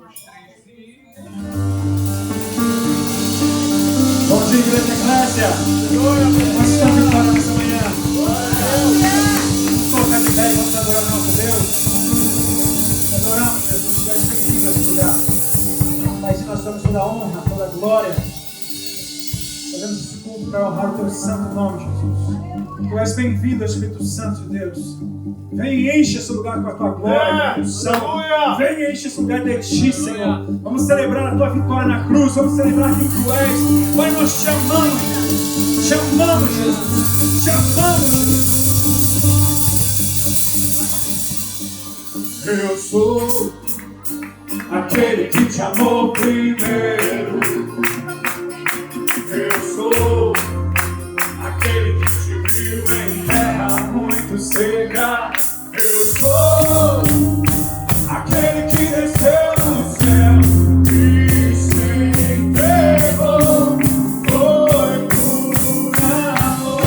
Bom dia, igreja eclésia. Nós estamos vitória nessa manhã. Vamos colocar de pé e vamos adorar o nosso Deus. Adoramos, Jesus. Tu és bem-vindo nesse lugar. Mas nós damos toda a honra, toda a glória. Fazemos esse culto para honrar o teu santo nome, Jesus. Tu és bem-vindo, Espírito Santo de Deus. Vem e enche esse lugar com a tua glória, com a unção. Vem e enche esse lugar de ti, Senhor. Vamos celebrar a tua vitória na cruz. Vamos celebrar quem tu és. Pai, nós te amamos. Te amamos, Jesus. Te amamos, Jesus. Eu sou aquele que te amou primeiro. Eu sou aquele que te viu em terra muito seca. Eu sou aquele que desceu do céu e se entregou. Foi por amor.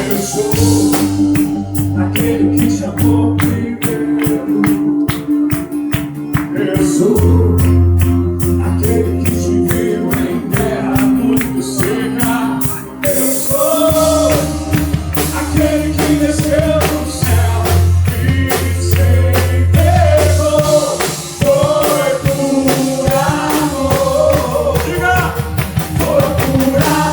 Eu sou aquele que te amou primeiro. Eu sou aquele que te viu em terra muito seca. Eu sou aquele que desceu do céu e se entregou. Foi por amor. Diga! Foi por amor.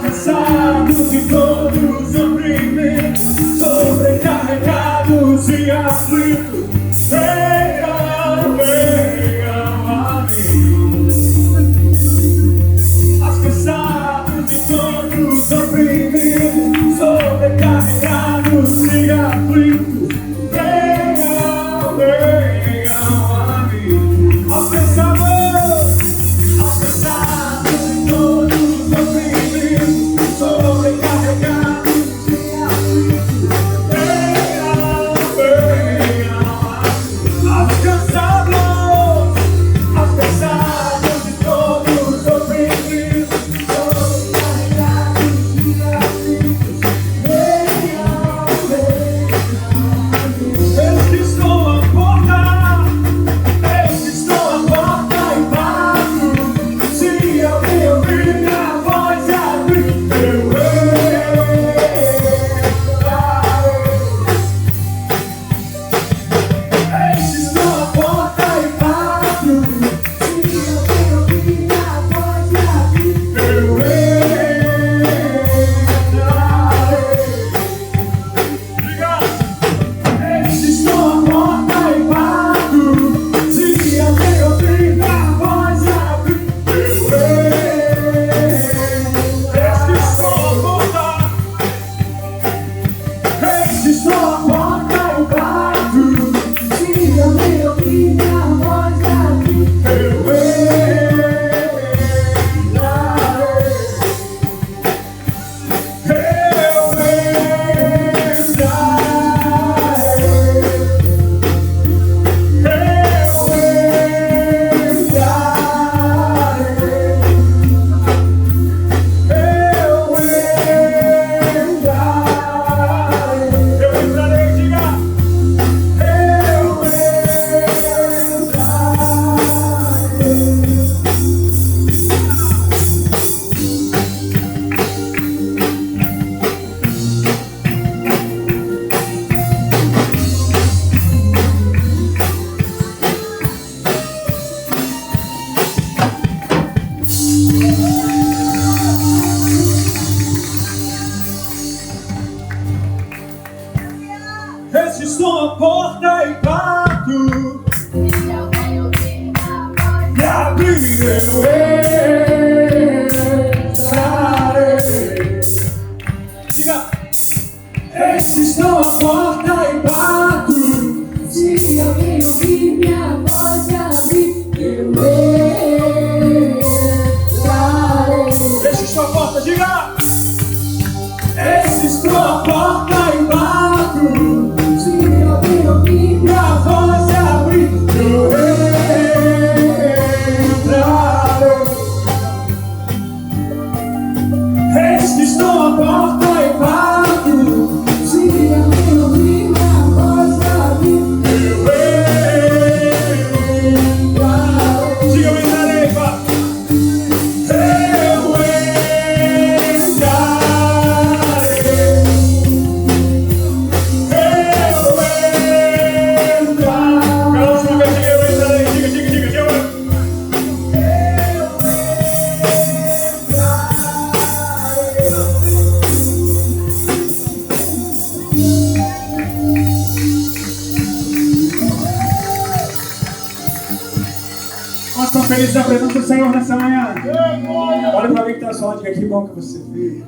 Cansados de todos os oprimidos, sobrecarregados e aflitos, venham, venham a mim. As cansados de todos os oprimidos, sobrecarregados e aflitos, venham, venham a mim. Aos pensadores, aos pensados de todos os oprimidos, sobrecarregados e aflitos, venham, venham. a porta e bato. Se alguém ouvir minha voz, Me abrir, eu entrarei. Diga. Estou à porta e bato. se alguém ouvir minha voz e abrir, eu entrarei. Estou à porta, diga. Estou à porta e bato. Se alguém ouvir Minha voz e abrir, eu entrarei. Estou à porta e bato. se alguém ouvir minha voz e abrir, Diga, eu entrarei, vá. Eu entrarei. Pela última vez, diga, eu entrarei. Diga, eu. Nós estamos felizes na presença do Senhor nessa manhã. Olha para alguém que está só, diga que bom que você veio.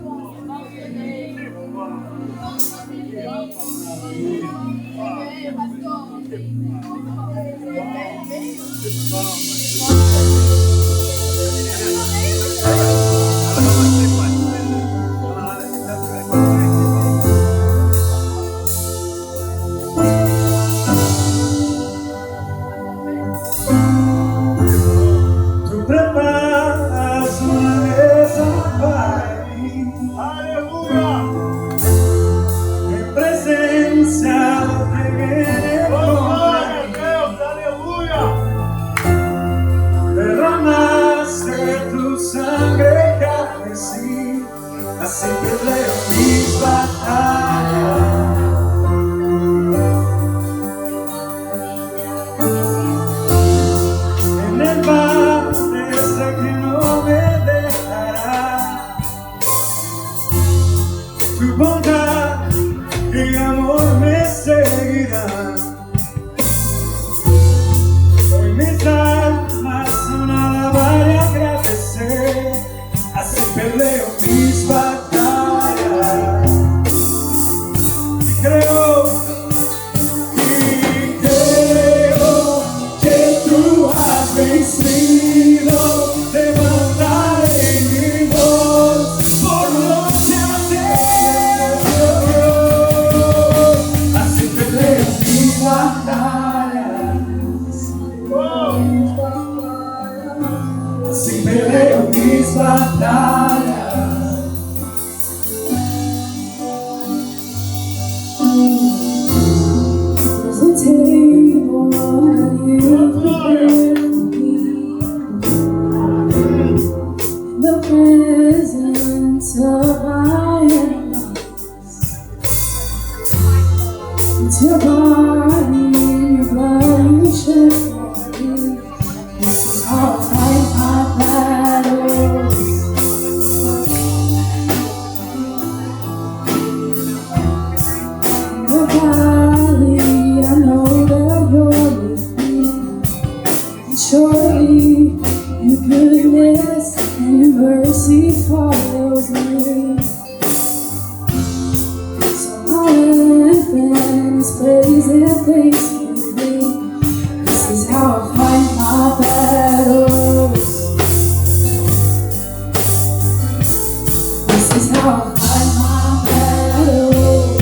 Tu preparas uma mesa para mim. Aleluia! Em presença de glória, Deus, aleluia! Derramaste tu sangre carmesí, assim peleo mis batalhas. En el Padre sé que no me dejará. Tu bondad y amor me seguirán. Hoy mis almas son alabar y agradecer. Así peleo mis batallas. Y creo que tú has vencido. Levantaré mi voz por los cielos. Así peleo mis batallas. Así peleo mis batallas. there's a table you prepared for me in the presence of my enemies. It's your body and your blood you shed for me. This is how I fight my battles. In the valley, I know that you're with me. And surely your goodness and your mercy follows me. So my anthem is praise and thanksgiving. This is how I fight my battles. This is how I fight my battles.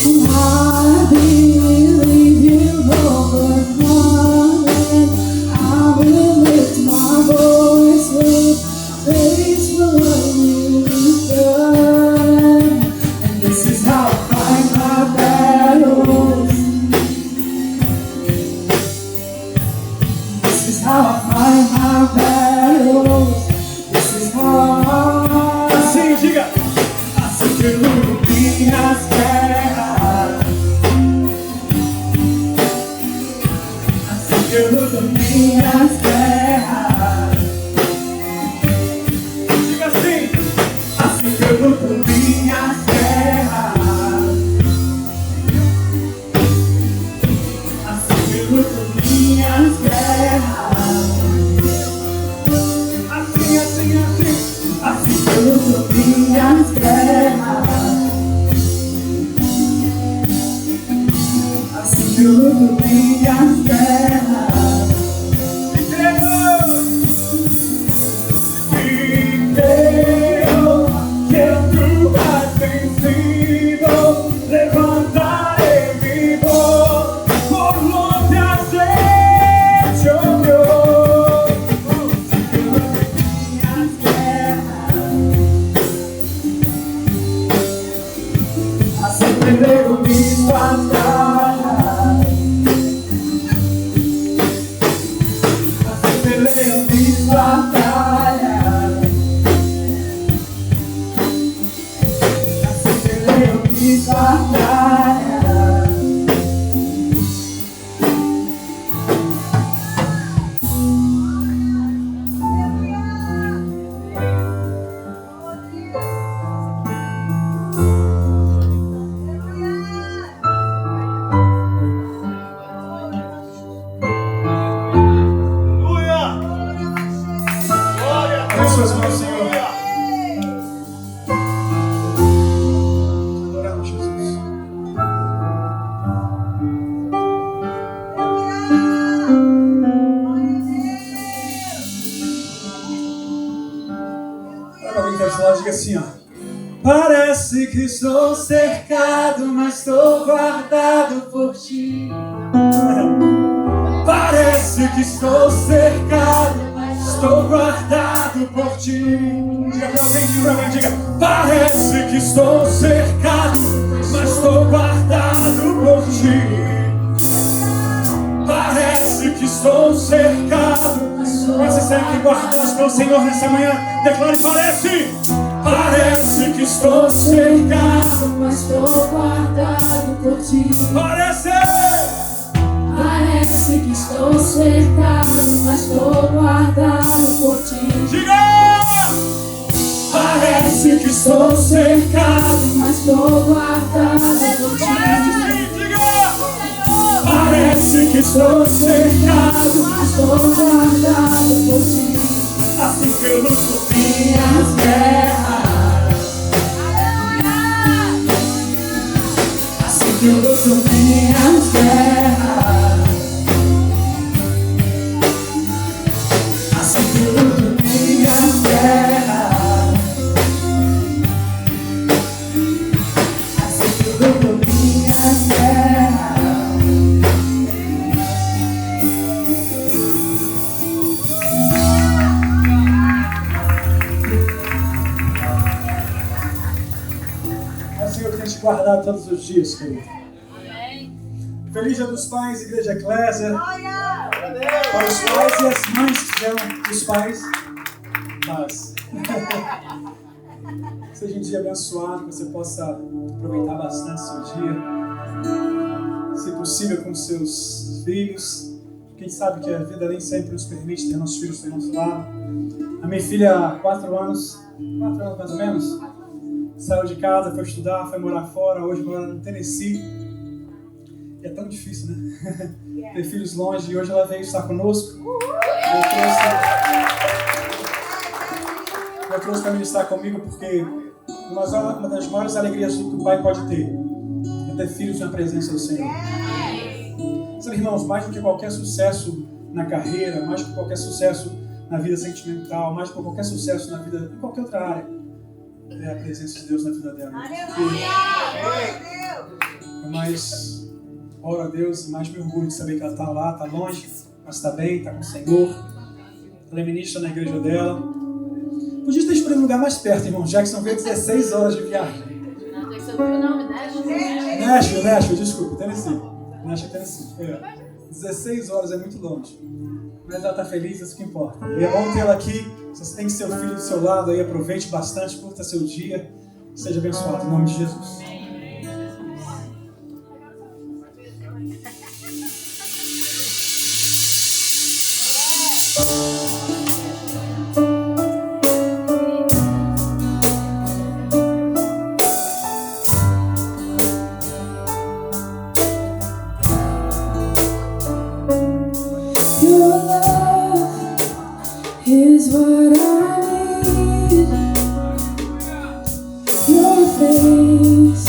And I believe you've overcome, and I will lift my voice with praise for what you've done. And this is how I fight my battles. This is how I fight my battles. This is how Assim, diga. Assim que eu luto minhas guerras. Assim que eu luto minhas guerras. Diga assim. Assim que eu luto minhas guerras. tudo minhas guerras. Suas mãos, Senhor. Adoramos, Jesus. Olha alguém que está de lado, diga assim, ó. Parece que estou cercado, mas estou guardado por ti. Parece que estou cercado, estou guardado por ti. Diga pra alguém, diga. Parece que estou cercado, mas estou guardado por ti. Parece que estou cercado, mas você que guardaste pelo Senhor nessa manhã, declare: parece que estou cercado, mas estou guardado por ti. Parece que estou cercado, mas estou guardado por ti. Diga! Parece que estou cercado, mas estou guardado por ti. Parece que estou cercado, mas estou guardado por ti. Assim que eu luto minhas guerras. Assim que eu luto minhas guerras. Assim que eu luto minhas guerras. Assim que eu luto minhas guerras. É o Senhor que tem te guardado todos os dias, querido. Feliz Dia dos Pais, Igreja Eclésia. Para os pais e as mães que são os pais. Paz. Seja um dia abençoado, que você possa aproveitar bastante seu dia. Se possível, com seus filhos. Quem sabe que a vida nem sempre nos permite ter nossos filhos do nosso lado. A minha filha, há 4 anos mais ou menos, saiu de casa, foi estudar, foi morar fora, hoje mora no Tennessee. E é tão difícil, né? Ter filhos longe, e hoje ela veio estar conosco. Eu trouxe para estar comigo porque uma das maiores alegrias que o pai pode ter é ter filhos na presença do Senhor. Sabe, irmãos, mais do que qualquer sucesso na carreira, mais do que qualquer sucesso na vida sentimental, mais do que qualquer sucesso na vida, em qualquer outra área, é a presença de Deus na vida dela. É mais oro a Deus e mais me orgulho de saber que ela está lá, está longe, mas está bem, está com o Senhor. Ela é ministra na igreja dela. Podia ter escolhido um lugar mais perto, irmão. Jacksonville, 16 horas de viagem. Não, Jacksonville não, Nashville, desculpa, Tennessee. Nashville, Tennessee. 16 horas é muito longe. Mas ela está feliz, isso que importa. E é bom ter ela aqui. Se você tem seu filho do seu lado aí, aproveite bastante, curta seu dia. Seja abençoado em nome de Jesus. Your love is what I need. Your face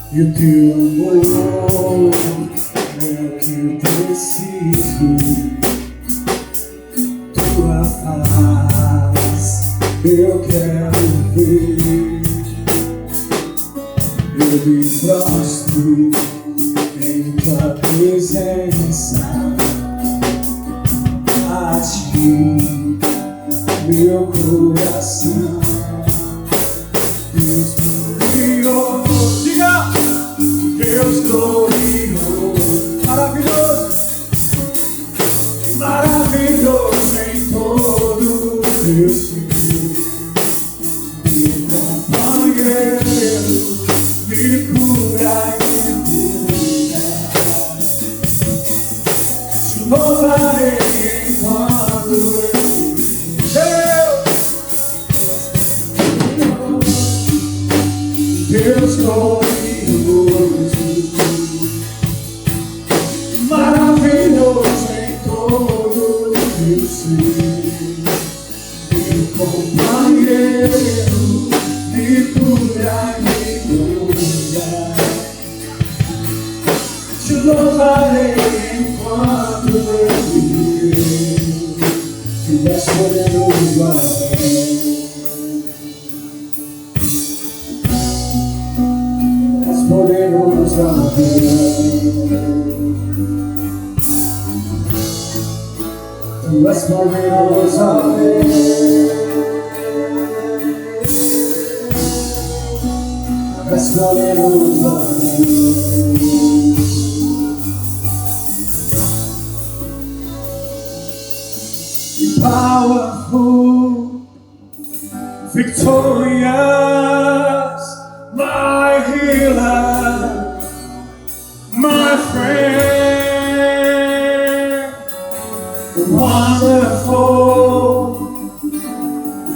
E o teu amor é o que eu preciso. Tua paz eu quero ver. Eu me prostro em tua presença. A ti, meu coração. Deus glorioso, diga! Deus glorioso, maravilhoso, maravilhoso em todo o teu ser. Meu companheiro, me cura e me cura. Te louvarei enquanto eu Deus glorioso, maravilhoso em todo o teu ser. Meu companheiro, me cura e me cura. Te louvarei enquanto eu viver. Tu és poderoso, amém. Poderoso a Tu és poderoso a Tu és poderoso a Powerful, victorious, my healer, my friend, wonderful,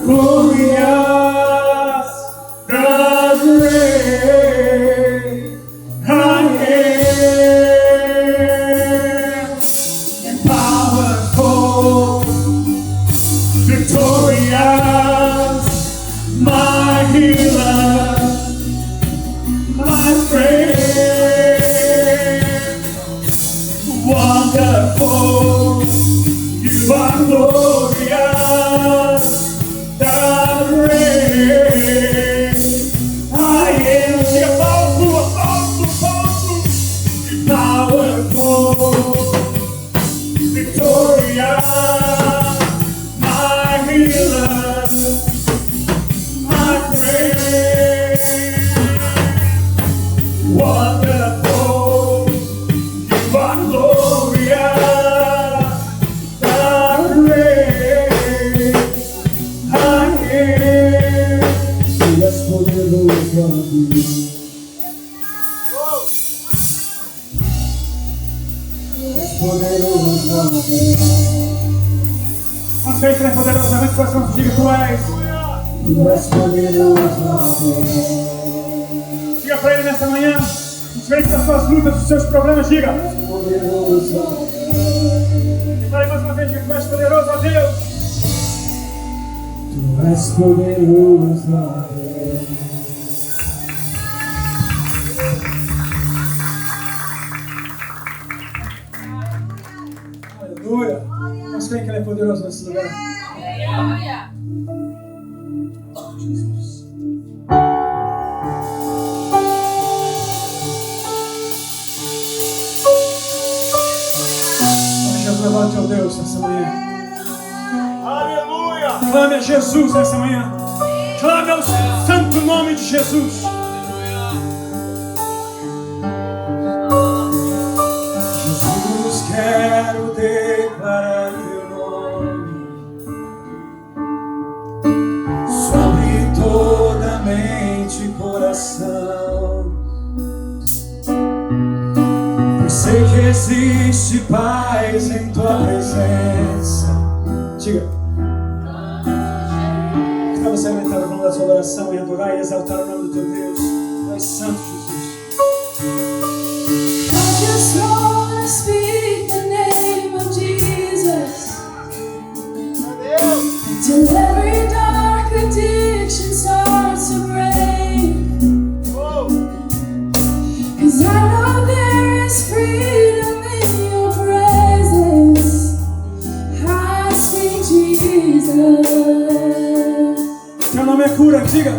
glorious, the great I am, powerful, victorious, my healer, my friend, wonderful, you are glorious, the great I am. Powerful, victorious, my healer, my friend, wonderful, you are glorious, the great I am. Yes, poderoso Deus. Poderoso Deus. Quantos creem que Ele é poderosamente coração? Diga, tu és. Tu és poderoso Deus. Diga para Ele nessa manhã. Diferente das suas lutas, dos seus problemas, diga. Poderoso Deus. E para mais uma vez, diga, tu és poderoso a Deus. Tu és poderoso Deus. Aleluia. Nós creem que Ele é poderoso nesse lugar. Aleluia. Jesus. Vamos louvar o teu Deus nessa manhã. Aleluia. Clame a Jesus nessa manhã. Clame ao santo nome de Jesus. Jesus, quero declarar teu nome sobre toda mente e coração. Pois sei que existe paz em tua presença. Diga. Que tal você aumentar o nome da sua oração e adorar e exaltar o nome do teu Deus? Tu és santo, Jesus. I just wanna speak the name of Jesus till every dark addiction starts to break. 'Cause I know there is freedom in your presence. I sing Jesus. Teu nome é cura, diga.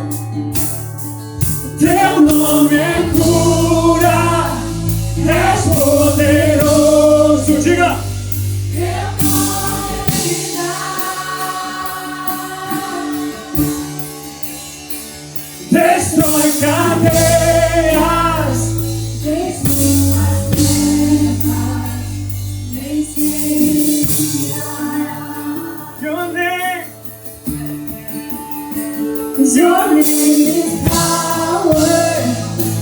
Teu nome é cura, és poderoso, diga. Teu nome é vida. Destrói cadeias. Your name. 'Cause your name is power.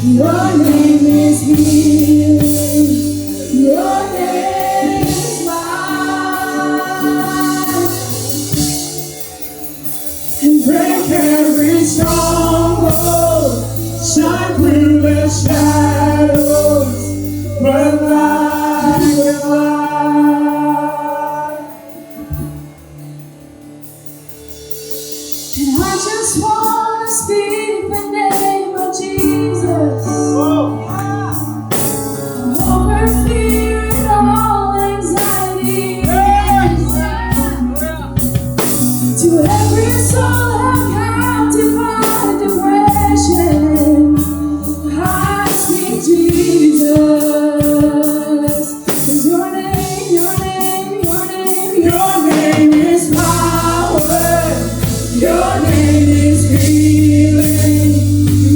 Your name is healing. Your name is life. And break every stronghold. Shine through the shadows. Burn like a light. And I just wanna speak the name of Jesus. Over fear and all anxiety. To every soul held captive by depression, I speak Jesus. 'Cause your name, your name, your name, Your name is power. Your name is healing.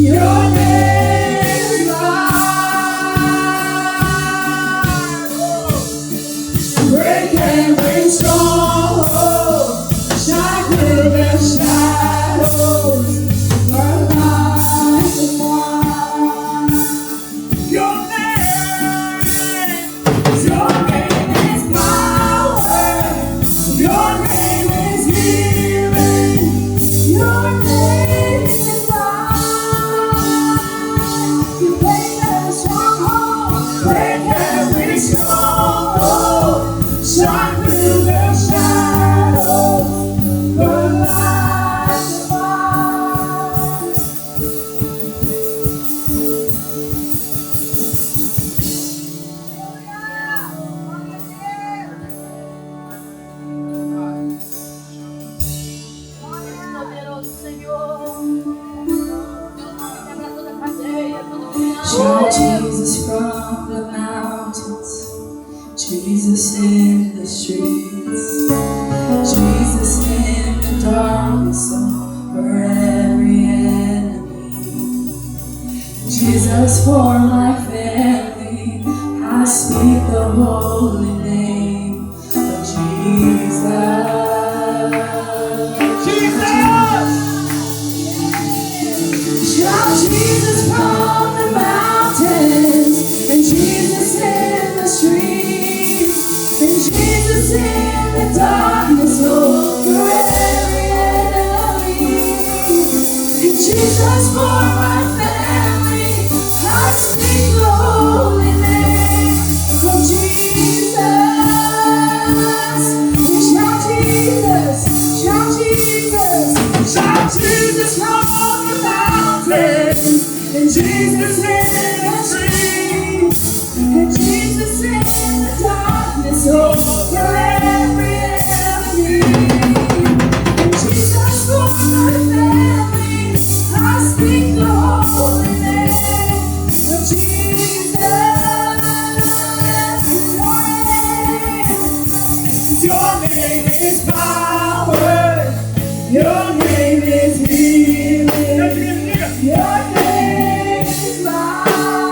Your name is life. Break every stronghold. Shine through the shadows. Burn like a fire. Your name is power. Your name is healing. your name is life. You break every stronghold. Break every stronghold. Shine through the shadows. Burn like a fire. Shout Jesus from the mountains, Jesus in the streets, Jesus in the darkness over every enemy, Jesus for my family. I speak the holy name of Jesus. Shout Jesus from the mountains, and Jesus in the streets, and Jesus in the darkness over every enemy, and Jesus for my family. I speak the holy name of Jesus. And shout Jesus, shout Jesus, shout Jesus from the mountains, and Jesus in the streets, and Jesus in the darkness over every enemy, and Jesus for my family. I speak the holy name of Jesus. Your name is power. Your name is healing. Your name is life.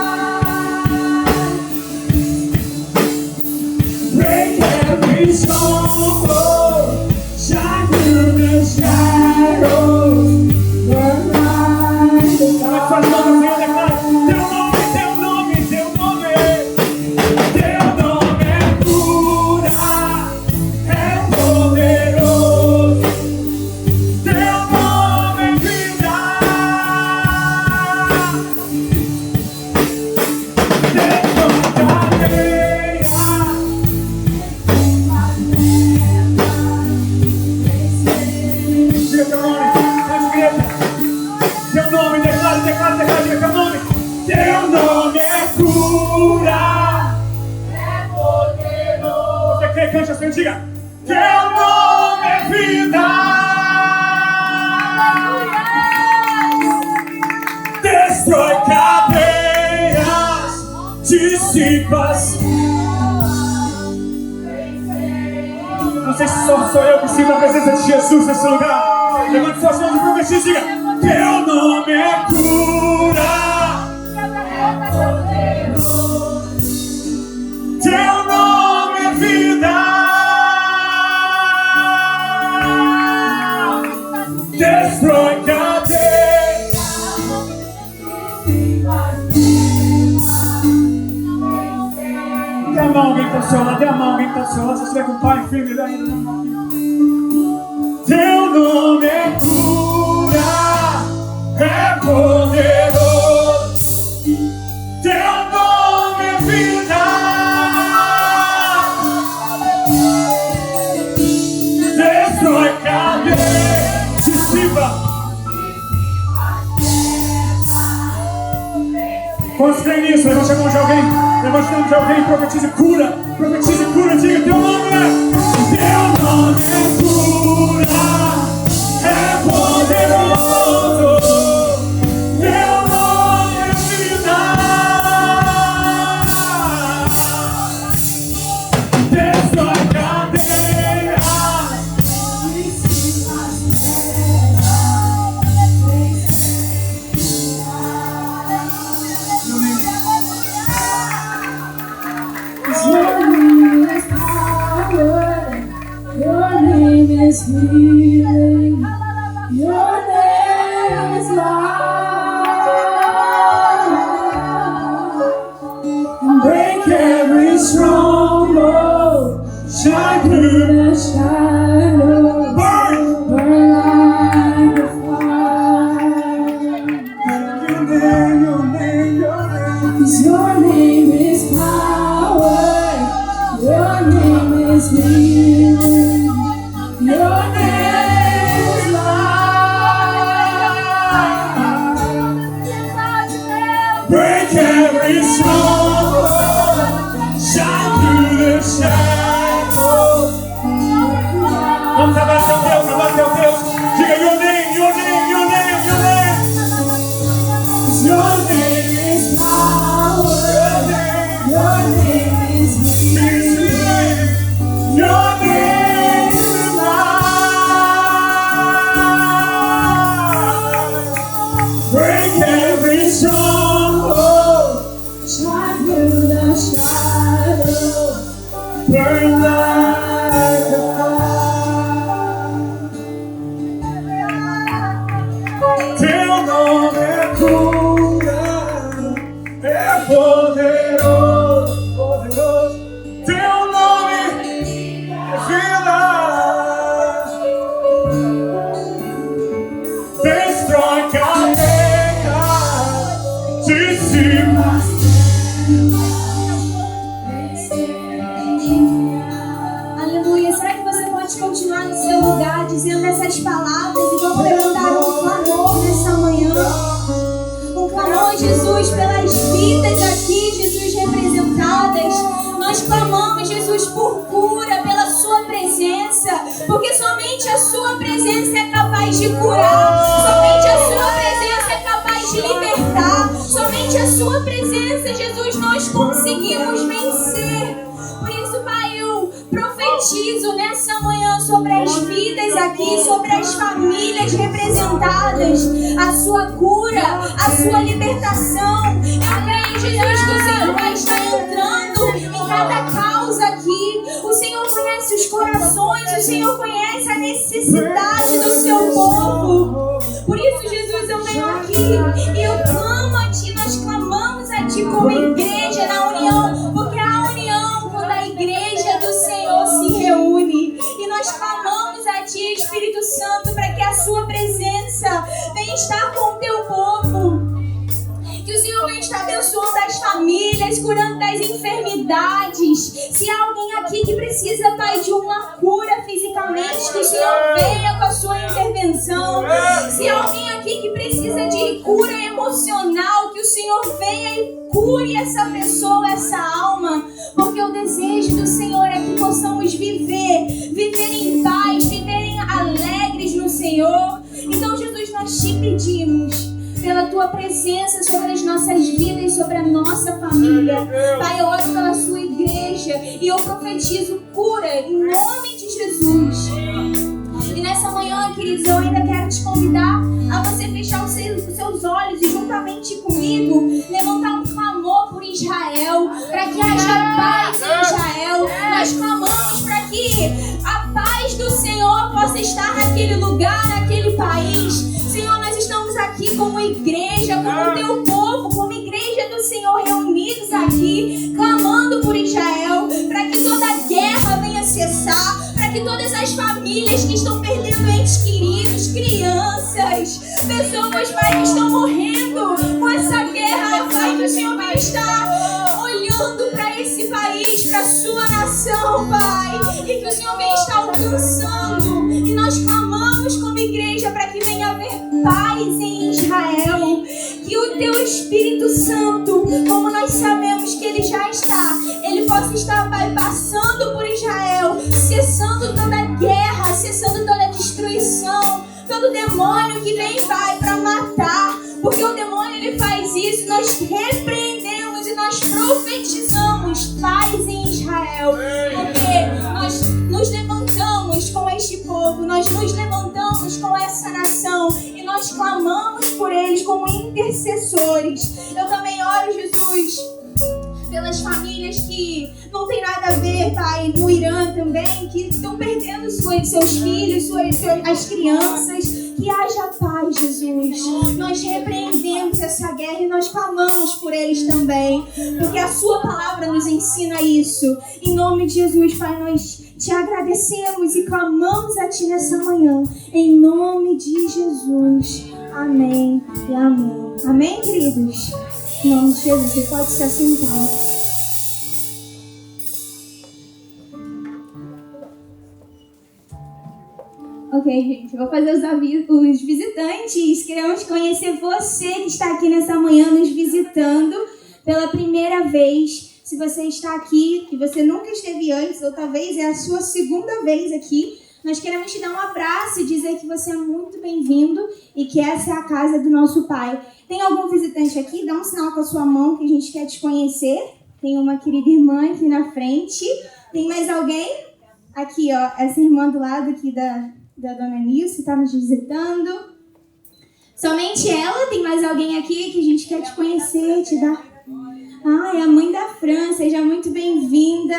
cante assim, diga: teu nome é vida. Destrói cadeias, dissipas. Não sei se só sou eu que sinto a presença de Jesus nesse lugar. Levante suas mãos e profetize, diga: teu nome é cura. Teu nome é vida. Destrói cadeias. Dê a mão alguém que está ao seu lado, dê a mão alguém que está ao seu lado. Se você estiver com o pai, filho, ele ainda não aqui. Teu nome é cura, é poderoso. Teu nome é vida. Destrói cadeias, dissipa. Quantos creem nisso? Levante a mão de alguém. Levante a mão de alguém e profetize cura. Profetize cura. Diga: teu nome é. Teu nome é cura. É poderoso. Teu nome é vida. Destrói cadeias. Your name is healing. Your name is life. And break every stronghold. Shine through the shadows. Burn like a fire. Your name, your name, your name. 'Cause your name is power. Your name is healing. Your name is life. Break every stronghold. Shine through the shadows. Vamos abraçar o Deus, abraçar o Deus. Diga: your name, your name, your name, your name. Your name is power. Your name is healing. Your name is life. Break every stronghold. Shine through the shadows. Burn like a fire. Teu nome é cura, é poderoso, poderoso. Teu nome é vida. Destrói cadeias, dissipa. Aleluia. Será que você pode continuar no seu lugar dizendo essas palavras e vamos levantar um clamor nessa manhã? Um clamor, Jesus, pelas vidas aqui, Jesus, representadas. Nós clamamos, Jesus, por cura, pela sua presença, porque somente a sua presença é capaz de curar, somente a sua presença é capaz de libertar, somente a sua presença, Jesus, nós conseguimos vencer. Por isso, Pai, eu profetizo nessa manhã sobre as vidas aqui, sobre as famílias representadas, a sua cura, a sua libertação. Eu creio, Jesus, que o Senhor vai estar entrando em cada causa aqui. O Senhor conhece os corações, o Senhor conhece a necessidade do seu povo. Por isso, Jesus, eu venho aqui e eu clamo a Ti, nós clamamos a Ti como igreja na união, porque a união, quando a igreja do Senhor se reúne, e nós clamamos a Ti, Espírito Santo, para que a Sua presença venha estar com o Teu povo. Que o Senhor venha estar abençoando as famílias, curando das enfermidades. Se há alguém aqui que precisa, Pai, de uma cura fisicamente, que o Senhor venha com a sua intervenção. Se há alguém aqui que precisa de cura emocional, que o Senhor venha e cure essa pessoa, essa alma. Porque o desejo do Senhor é que possamos viver Senhor. Então, Jesus, nós te pedimos pela tua presença sobre as nossas vidas, sobre a nossa família. Pai, eu oro pela sua igreja e eu profetizo cura em nome de Jesus. E nessa manhã, queridos, eu ainda quero te convidar a você fechar os seus olhos e juntamente comigo levantar um clamor por Israel, para que haja paz em Israel. Nós clamamos para que a paz do Senhor possa estar naquele lugar, naquele país. Senhor, nós estamos aqui como igreja, como teu povo, como igreja do Senhor, reunidos aqui, clamando por Israel, para que toda guerra venha cessar, para que todas as famílias que estão perdendo entes queridos, crianças, pessoas, Pai, que estão morrendo com essa guerra, Pai, que o Senhor vai estar olhando para esse país, para a sua nação, Pai, e que o Senhor vai estar alcançando. E nós clamamos como igreja para que venha haver paz em Israel, que o teu Espírito Santo, como nós sabemos que ele já está, ele possa estar, Pai, passando por Israel, cessando toda guerra, cessando toda destruição, todo demônio que vem, Pai, para matar, porque o demônio ele faz isso. Nós repreendemos e nós profetizamos paz em Israel, porque nós nos levantamos com este povo, nós nos levantamos com essa nação e nós clamamos por eles como intercessores. Eu também oro, Jesus, pelas famílias que não tem nada a ver, Pai, no Irã também, que estão perdendo seus filhos, as crianças. Que haja paz, Jesus. Nós repreendemos essa guerra e nós clamamos por eles também, porque a sua palavra nos ensina isso. Em nome de Jesus, Pai, nós te agradecemos e clamamos a Ti nessa manhã. Em nome de Jesus. Amém e amém. Amém, queridos? Em nome de Jesus, você pode se assentar. Ok, gente, eu vou fazer os visitantes. Queremos conhecer você que está aqui nessa manhã nos visitando pela primeira vez. Se você está aqui, que você nunca esteve antes, ou talvez é a sua segunda vez aqui, nós queremos te dar um abraço e dizer que você é muito bem-vindo e que essa é a casa do nosso Pai. Tem algum visitante aqui? Dá um sinal com a sua mão que a gente quer te conhecer. Tem uma querida irmã aqui na frente. Tem mais alguém? Aqui, ó, essa irmã do lado aqui da Dona Nilce está nos visitando. Somente ela? Tem mais alguém aqui que a gente quer te conhecer, te dar... Ah, é a mãe da Fran, seja muito bem-vinda.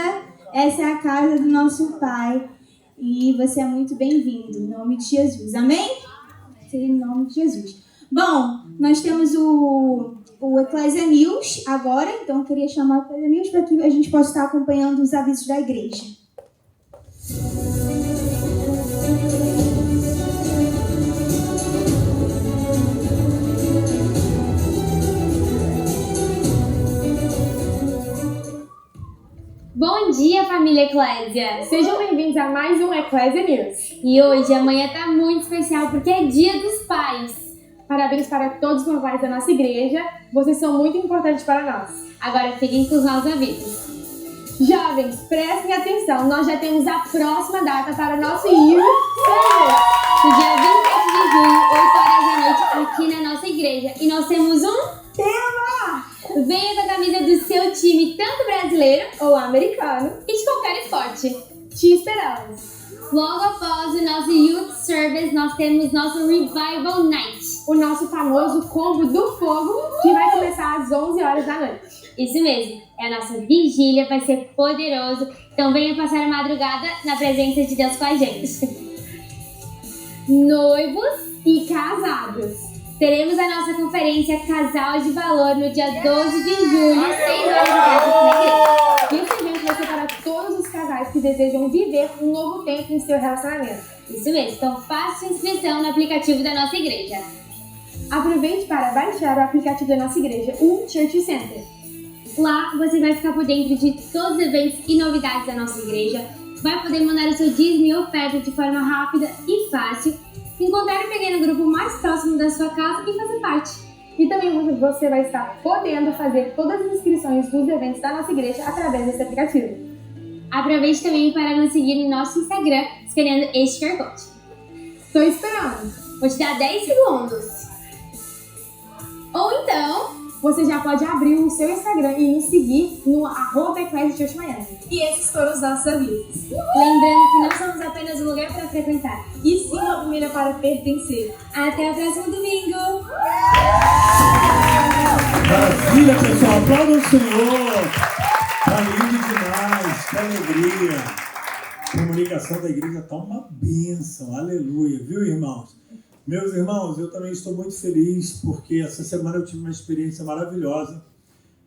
Essa é a casa do nosso Pai. E você é muito bem-vindo, em nome de Jesus. Amém? Em nome de Jesus. Bom, nós temos o Eclésia News agora, então eu queria chamar o Eclésia News para que a gente possa estar acompanhando os avisos da igreja. Bom dia, família Eclésia! Sejam bem-vindos a mais um Eclésia News. E hoje, amanhã tá muito especial porque é Dia dos Pais. Parabéns para todos os pais da nossa igreja, vocês são muito importantes para nós. Agora fiquem com os nossos avisos. Jovens, prestem atenção, nós já temos a próxima data para o nosso Youth Service. No dia 27 de junho, 8 horas da noite, aqui na nossa igreja. E nós temos um tema! Venha com a camisa do seu time, tanto brasileiro ou americano, e de qualquer esporte. Te esperamos! Logo após o nosso Youth Service, nós temos nosso Revival Night. O nosso famoso Combo do Fogo, que vai começar às 11 horas da noite. Isso mesmo, é a nossa vigília, vai ser poderoso. Então venha passar a madrugada na presença de Deus com a gente. Noivos e casados. Teremos a nossa conferência Casal de Valor no dia 12 de julho, 6 horas da tarde aqui na igreja. Esse evento vai ser para todos os casais que desejam viver um novo tempo em seu relacionamento. Isso mesmo, então faça sua inscrição no aplicativo da nossa igreja. Aproveite para baixar o aplicativo da nossa igreja, o Church Center. Lá você vai ficar por dentro de todos os eventos e novidades da nossa igreja, vai poder mandar o seu dízimo e oferta de forma rápida e fácil, encontrar um pequeno grupo mais próximo da sua casa e fazer parte. E também você vai estar podendo fazer todas as inscrições dos eventos da nossa igreja através desse aplicativo. Aproveite também para nos seguir no nosso Instagram, escolhendo este QR Code. Tô esperando. Vou te dar 10 segundos. Ou então, Você já pode abrir o seu Instagram e nos seguir no @EclesiaChurchMiami. E esses foram os nossos avisos. lembrando que não somos apenas um lugar para frequentar. E sim uma família para pertencer. Até o próximo domingo! Maravilha, pessoal. Aplauda o Senhor. Tá lindo demais. Que alegria. A comunicação da igreja tá uma bênção. Aleluia. Viu, irmãos? Meus irmãos, eu também estou muito feliz porque essa semana eu tive uma experiência maravilhosa.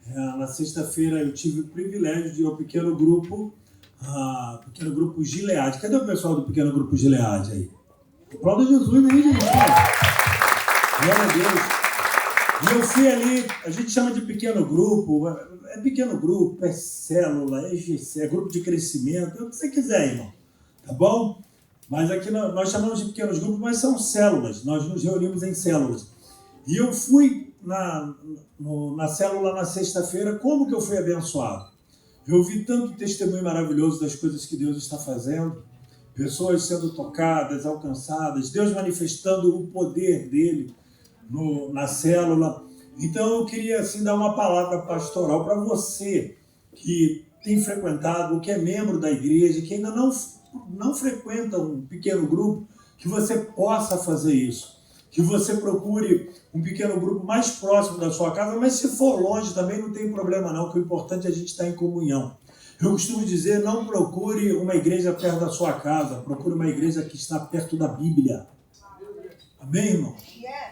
Na sexta-feira eu tive o privilégio de ir ao pequeno grupo Gileade. Cadê o pessoal do pequeno grupo Gileade aí? Aplauda Jesus aí, gente. Glória a Deus. E eu fui ali, a gente chama de pequeno grupo, é célula, é GC, é grupo de crescimento, é o que você quiser, irmão, tá bom? Mas aqui nós chamamos de pequenos grupos, mas são células, nós nos reunimos em células. E eu fui na célula na sexta-feira, como que eu fui abençoado? Eu vi tanto testemunho maravilhoso das coisas que Deus está fazendo, pessoas sendo tocadas, alcançadas, Deus manifestando o poder dele na célula. Então eu queria assim dar uma palavra pastoral para você que tem frequentado, que é membro da igreja, que ainda não frequenta um pequeno grupo, que você possa fazer isso, que você procure um pequeno grupo mais próximo da sua casa, mas se for longe também não tem problema não, que o importante é a gente estar em comunhão. Eu costumo dizer, não procure uma igreja perto da sua casa, procure uma igreja que está perto da Bíblia. Amém, irmão?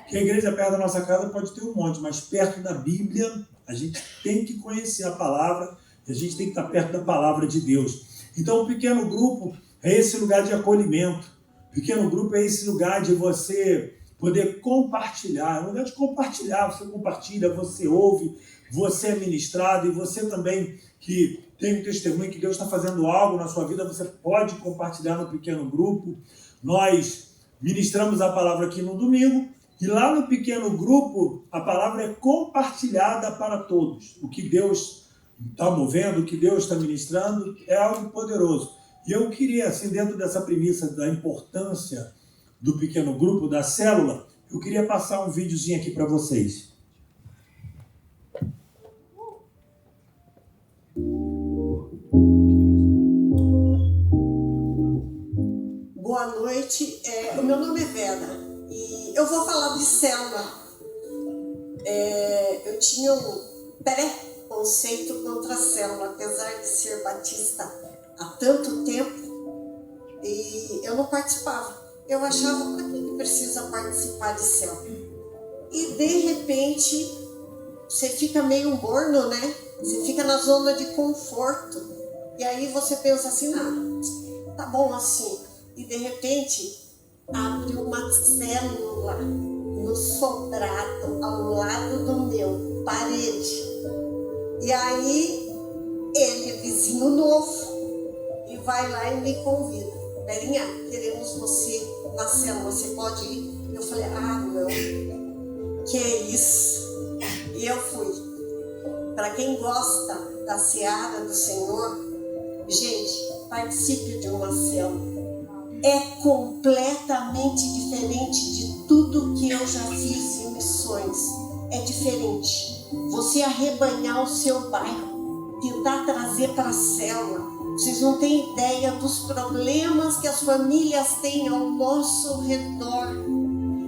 Que a igreja perto da nossa casa pode ter um monte, mas perto da Bíblia, a gente tem que conhecer a palavra, e a gente tem que estar perto da palavra de Deus. Então, o pequeno grupo é esse lugar de acolhimento. O pequeno grupo é esse lugar de você poder compartilhar. É um lugar de compartilhar. Você compartilha, você ouve, você é ministrado, e você também que tem um testemunho que Deus está fazendo algo na sua vida, você pode compartilhar no pequeno grupo. Nós ministramos a palavra aqui no domingo, e lá no pequeno grupo, a palavra é compartilhada para todos. O que Deus está movendo, o que Deus está ministrando, é algo poderoso. E eu queria, assim, dentro dessa premissa da importância do pequeno grupo, da célula, eu queria passar um videozinho aqui para vocês. Boa noite, o meu nome é Vera e eu vou falar de célula. Eu tinha um preconceito contra a célula, apesar de ser batista há tanto tempo, e eu não participava. Eu achava, para que precisa participar de célula? E de repente, você fica meio morno, né? Você fica na zona de conforto, e aí você pensa assim, tá bom assim. E de repente abre uma célula no sobrado ao lado do meu, parede. E aí ele é vizinho novo e vai lá e me convida. Verinha, queremos você na célula, você pode ir? Eu falei, não, que é isso? E eu fui. Para quem gosta da seara do Senhor, gente, participe de uma célula. É completamente diferente de tudo que eu já fiz em missões. É diferente. Você arrebanhar o seu bairro, tentar trazer para a célula. Vocês não têm ideia dos problemas que as famílias têm ao nosso redor.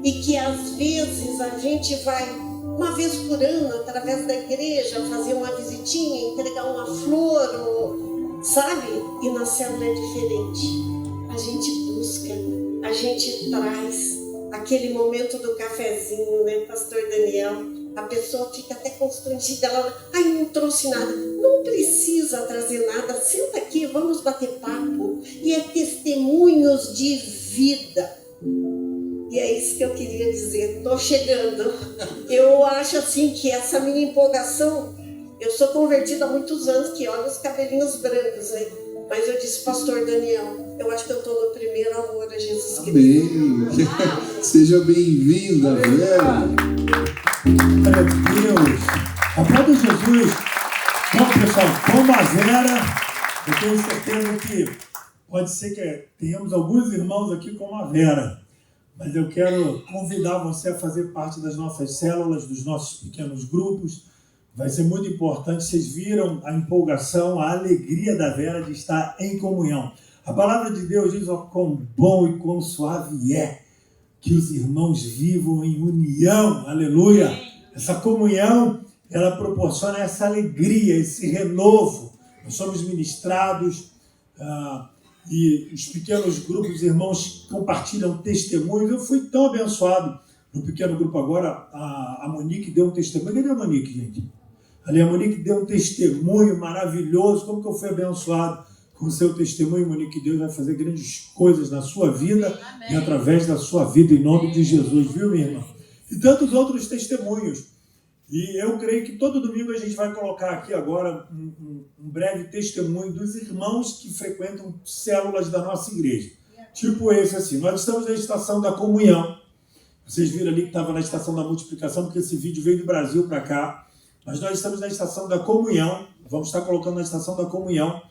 E que às vezes a gente vai, uma vez por ano, através da igreja, fazer uma visitinha, entregar uma flor, sabe? E na célula é diferente. A gente busca, a gente traz aquele momento do cafezinho, né, Pastor Daniel? A pessoa fica até constrangida, ela, não trouxe nada. Não precisa trazer nada, senta aqui, vamos bater papo. E é testemunhos de vida. E é isso que eu queria dizer, estou chegando. Eu acho assim que essa minha empolgação, eu sou convertida há muitos anos, que olha os cabelinhos brancos, né? Mas eu disse, Pastor Daniel, eu acho que eu estou no primeiro amor a Jesus Cristo. Amém. Seja bem-vinda, Vera. Glória a Deus. Aplauda Jesus. Bom, pessoal, como a Vera, eu tenho certeza que pode ser que tenhamos alguns irmãos aqui como a Vera. mas eu quero convidar você a fazer parte das nossas células, dos nossos pequenos grupos. Vai ser muito importante. Vocês viram a empolgação, a alegria da Vera de estar em comunhão. A palavra de Deus diz: ó, quão bom e quão suave é que os irmãos vivam em união. Aleluia! Essa comunhão, ela proporciona essa alegria, esse renovo. Nós somos ministrados e os pequenos grupos, os irmãos compartilham testemunhos. Eu fui tão abençoado no pequeno grupo agora. A Monique deu um testemunho. Cadê a Monique, gente? Ali a Monique deu um testemunho maravilhoso. Como que eu fui abençoado com o seu testemunho, Monique. Deus vai fazer grandes coisas na sua vida. Amém. E através da sua vida, em nome de Jesus, viu, minha irmã? E tantos outros testemunhos. E eu creio que todo domingo a gente vai colocar aqui agora um breve testemunho dos irmãos que frequentam células da nossa igreja. Tipo esse assim: nós estamos na estação da comunhão. Vocês viram ali que estava na estação da multiplicação, porque esse vídeo veio do Brasil para cá. Mas nós estamos na estação da comunhão. Vamos estar colocando na estação da comunhão.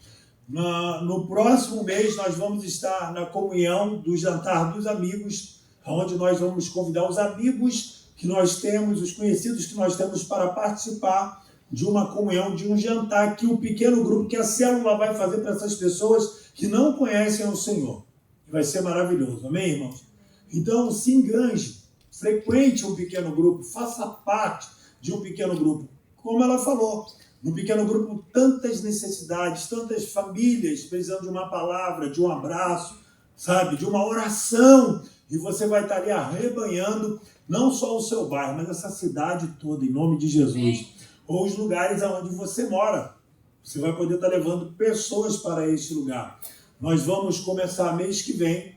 No próximo mês nós vamos estar na comunhão do jantar dos amigos, onde nós vamos convidar os amigos que nós temos, os conhecidos que nós temos, para participar de uma comunhão, de um jantar que o pequeno grupo, que a célula vai fazer para essas pessoas que não conhecem o Senhor. Vai ser maravilhoso, amém, irmãos? Então se enganje, frequente um pequeno grupo, faça parte de um pequeno grupo. Como ela falou, no pequeno grupo, tantas necessidades, tantas famílias precisando de uma palavra, de um abraço, sabe, de uma oração. E você vai estar ali arrebanhando não só o seu bairro, mas essa cidade toda, em nome de Jesus. Ou os lugares onde você mora. Você vai poder estar levando pessoas para esse lugar. Nós vamos começar mês que vem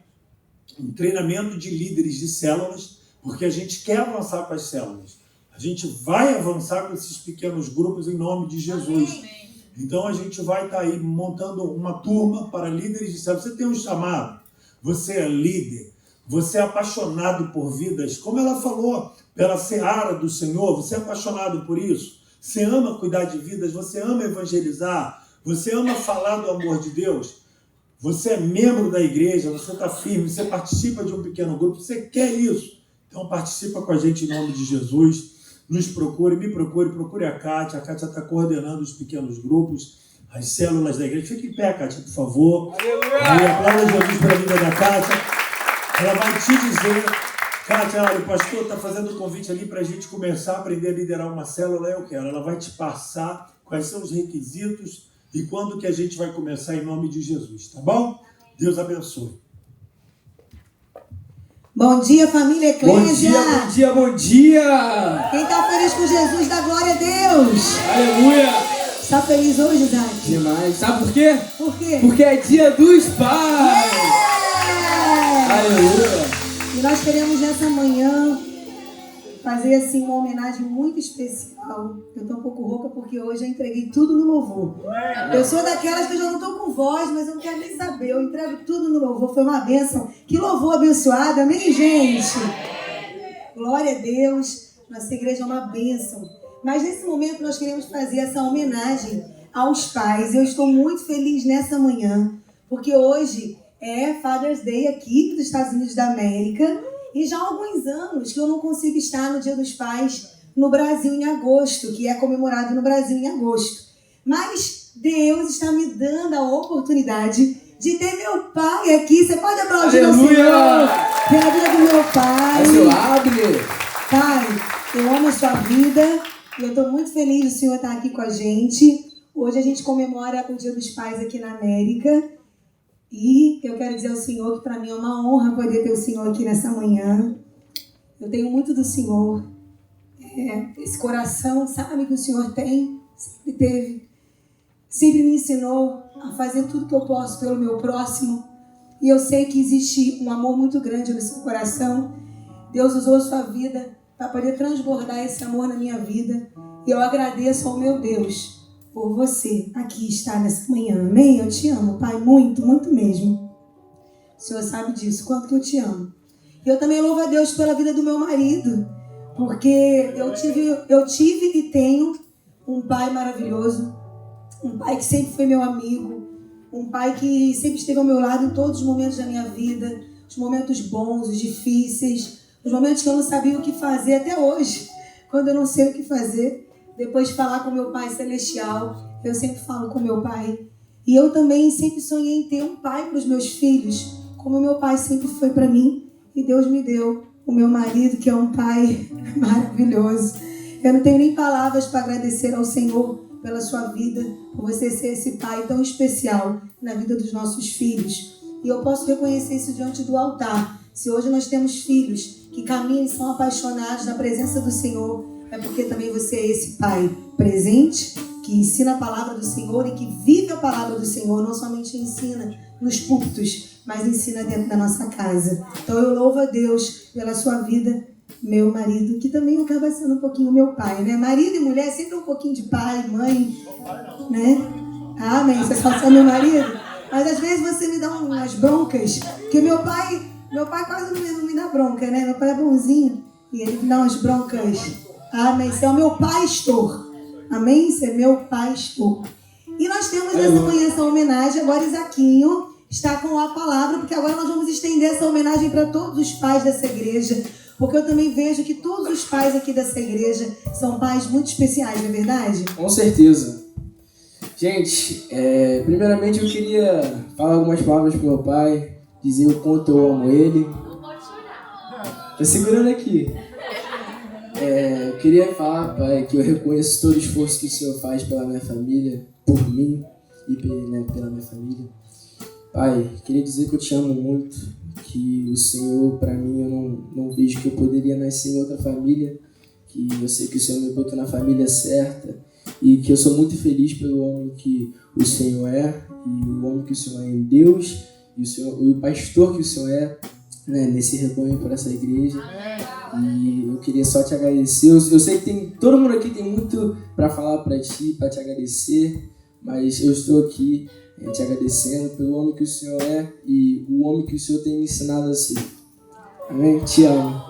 um treinamento de líderes de células, porque a gente quer avançar com as células. A gente vai avançar com esses pequenos grupos em nome de Jesus. Amém. Então a gente vai estar aí montando uma turma para líderes de células. Você tem um chamado, você é líder, você é apaixonado por vidas, como ela falou, pela seara do Senhor, você é apaixonado por isso. Você ama cuidar de vidas, você ama evangelizar, você ama falar do amor de Deus. Você é membro da igreja, você está firme, você participa de um pequeno grupo, você quer isso. Então participa com a gente em nome de Jesus. Nos procure, me procure a Kátia. A Kátia está coordenando os pequenos grupos, as células da igreja. Fique em pé, Kátia, por favor. Aplauda Jesus pela vida da Kátia. Ela vai te dizer, Kátia, olha, o pastor está fazendo um convite ali para a gente começar a aprender a liderar uma célula. Eu quero. Ela vai te passar quais são os requisitos e quando que a gente vai começar em nome de Jesus, tá bom? Deus abençoe. Bom dia, família Eclésia. Bom dia, bom dia. Quem está feliz com Jesus, dá glória a Deus. Aleluia. Está feliz hoje, Dani? Demais. Sabe por quê? Por quê? Porque é dia dos pais. Aleluia. E nós queremos nessa manhã fazer assim uma homenagem muito especial. Eu estou um pouco rouca porque hoje eu entreguei tudo no louvor. Eu sou daquelas que eu já não estou com voz, mas eu não quero nem saber. Eu entrego tudo no louvor. Foi uma bênção. Que louvor abençoado. Amém, gente? Glória a Deus. Nossa igreja é uma bênção. Mas nesse momento nós queremos fazer essa homenagem aos pais. Eu estou muito feliz nessa manhã, porque hoje é Father's Day aqui nos Estados Unidos da América. E já há alguns anos que eu não consigo estar no Dia dos Pais no Brasil em agosto, que é comemorado no Brasil em agosto. Mas Deus está me dando a oportunidade de ter meu pai aqui. Você pode aplaudir ao Senhor pela vida do meu pai. Pai, eu amo a sua vida e eu estou muito feliz do Senhor estar aqui com a gente. Hoje a gente comemora o Dia dos Pais aqui na América. E eu quero dizer ao Senhor que para mim é uma honra poder ter o Senhor aqui nessa manhã. Eu tenho muito do Senhor. Esse coração, sabe, que o Senhor tem, sempre teve. Sempre me ensinou a fazer tudo que eu posso pelo meu próximo. E eu sei que existe um amor muito grande no seu coração. Deus usou a sua vida para poder transbordar esse amor na minha vida. E eu agradeço ao meu Deus por você aqui estar nessa manhã. Amém? Eu te amo, Pai, muito, muito mesmo. O Senhor sabe disso, quanto que eu te amo. E eu também louvo a Deus pela vida do meu marido, porque eu tive e tenho um pai maravilhoso, um pai que sempre foi meu amigo, um pai que sempre esteve ao meu lado em todos os momentos da minha vida, os momentos bons, os difíceis, os momentos que eu não sabia o que fazer até hoje. Quando eu não sei o que fazer, depois de falar com meu Pai Celestial, eu sempre falo com meu Pai. E eu também sempre sonhei em ter um pai para os meus filhos, como meu pai sempre foi para mim. E Deus me deu o meu marido, que é um pai maravilhoso. Eu não tenho nem palavras para agradecer ao Senhor pela sua vida, por você ser esse pai tão especial na vida dos nossos filhos. E eu posso reconhecer isso diante do altar. Se hoje nós temos filhos que caminham e são apaixonados na presença do Senhor, é porque também você é esse pai presente, que ensina a palavra do Senhor e que vive a palavra do Senhor, não somente ensina nos púlpitos, mas ensina dentro da nossa casa. Então eu louvo a Deus pela sua vida, meu marido, que também acaba sendo um pouquinho meu pai, né? Marido e mulher sempre um pouquinho de pai, mãe, né? Amém, você só é meu marido. Mas às vezes você me dá umas broncas, porque meu pai quase não me dá bronca, né? Meu pai é bonzinho e ele me dá umas broncas. Amém, você é o meu pastor. Amém, você é meu pastor. E nós temos nessa manhã essa homenagem. Agora Isaquinho está com a palavra, porque agora nós vamos estender essa homenagem para todos os pais dessa igreja, porque eu também vejo que todos os pais aqui dessa igreja são pais muito especiais, não é verdade? Com certeza. Gente, primeiramente eu queria falar algumas palavras pro meu pai, dizer o quanto eu amo ele. Tá segurando aqui. Eu queria falar, pai, que eu reconheço todo o esforço que o Senhor faz pela minha família, por mim e pela minha família. Pai, queria dizer que eu te amo muito, que o Senhor, para mim, eu não vejo que eu poderia nascer em outra família, que eu sei que o Senhor me botou na família certa e que eu sou muito feliz pelo homem que o Senhor é e o homem que o Senhor é em Deus e o pastor que o Senhor é, né, nesse rebanho por essa igreja. E eu queria só te agradecer. Eu sei que todo mundo aqui tem muito para falar para ti, para te agradecer, mas eu estou aqui te agradecendo pelo homem que o Senhor é e o homem que o Senhor tem me ensinado a ser. Amém? Te amo.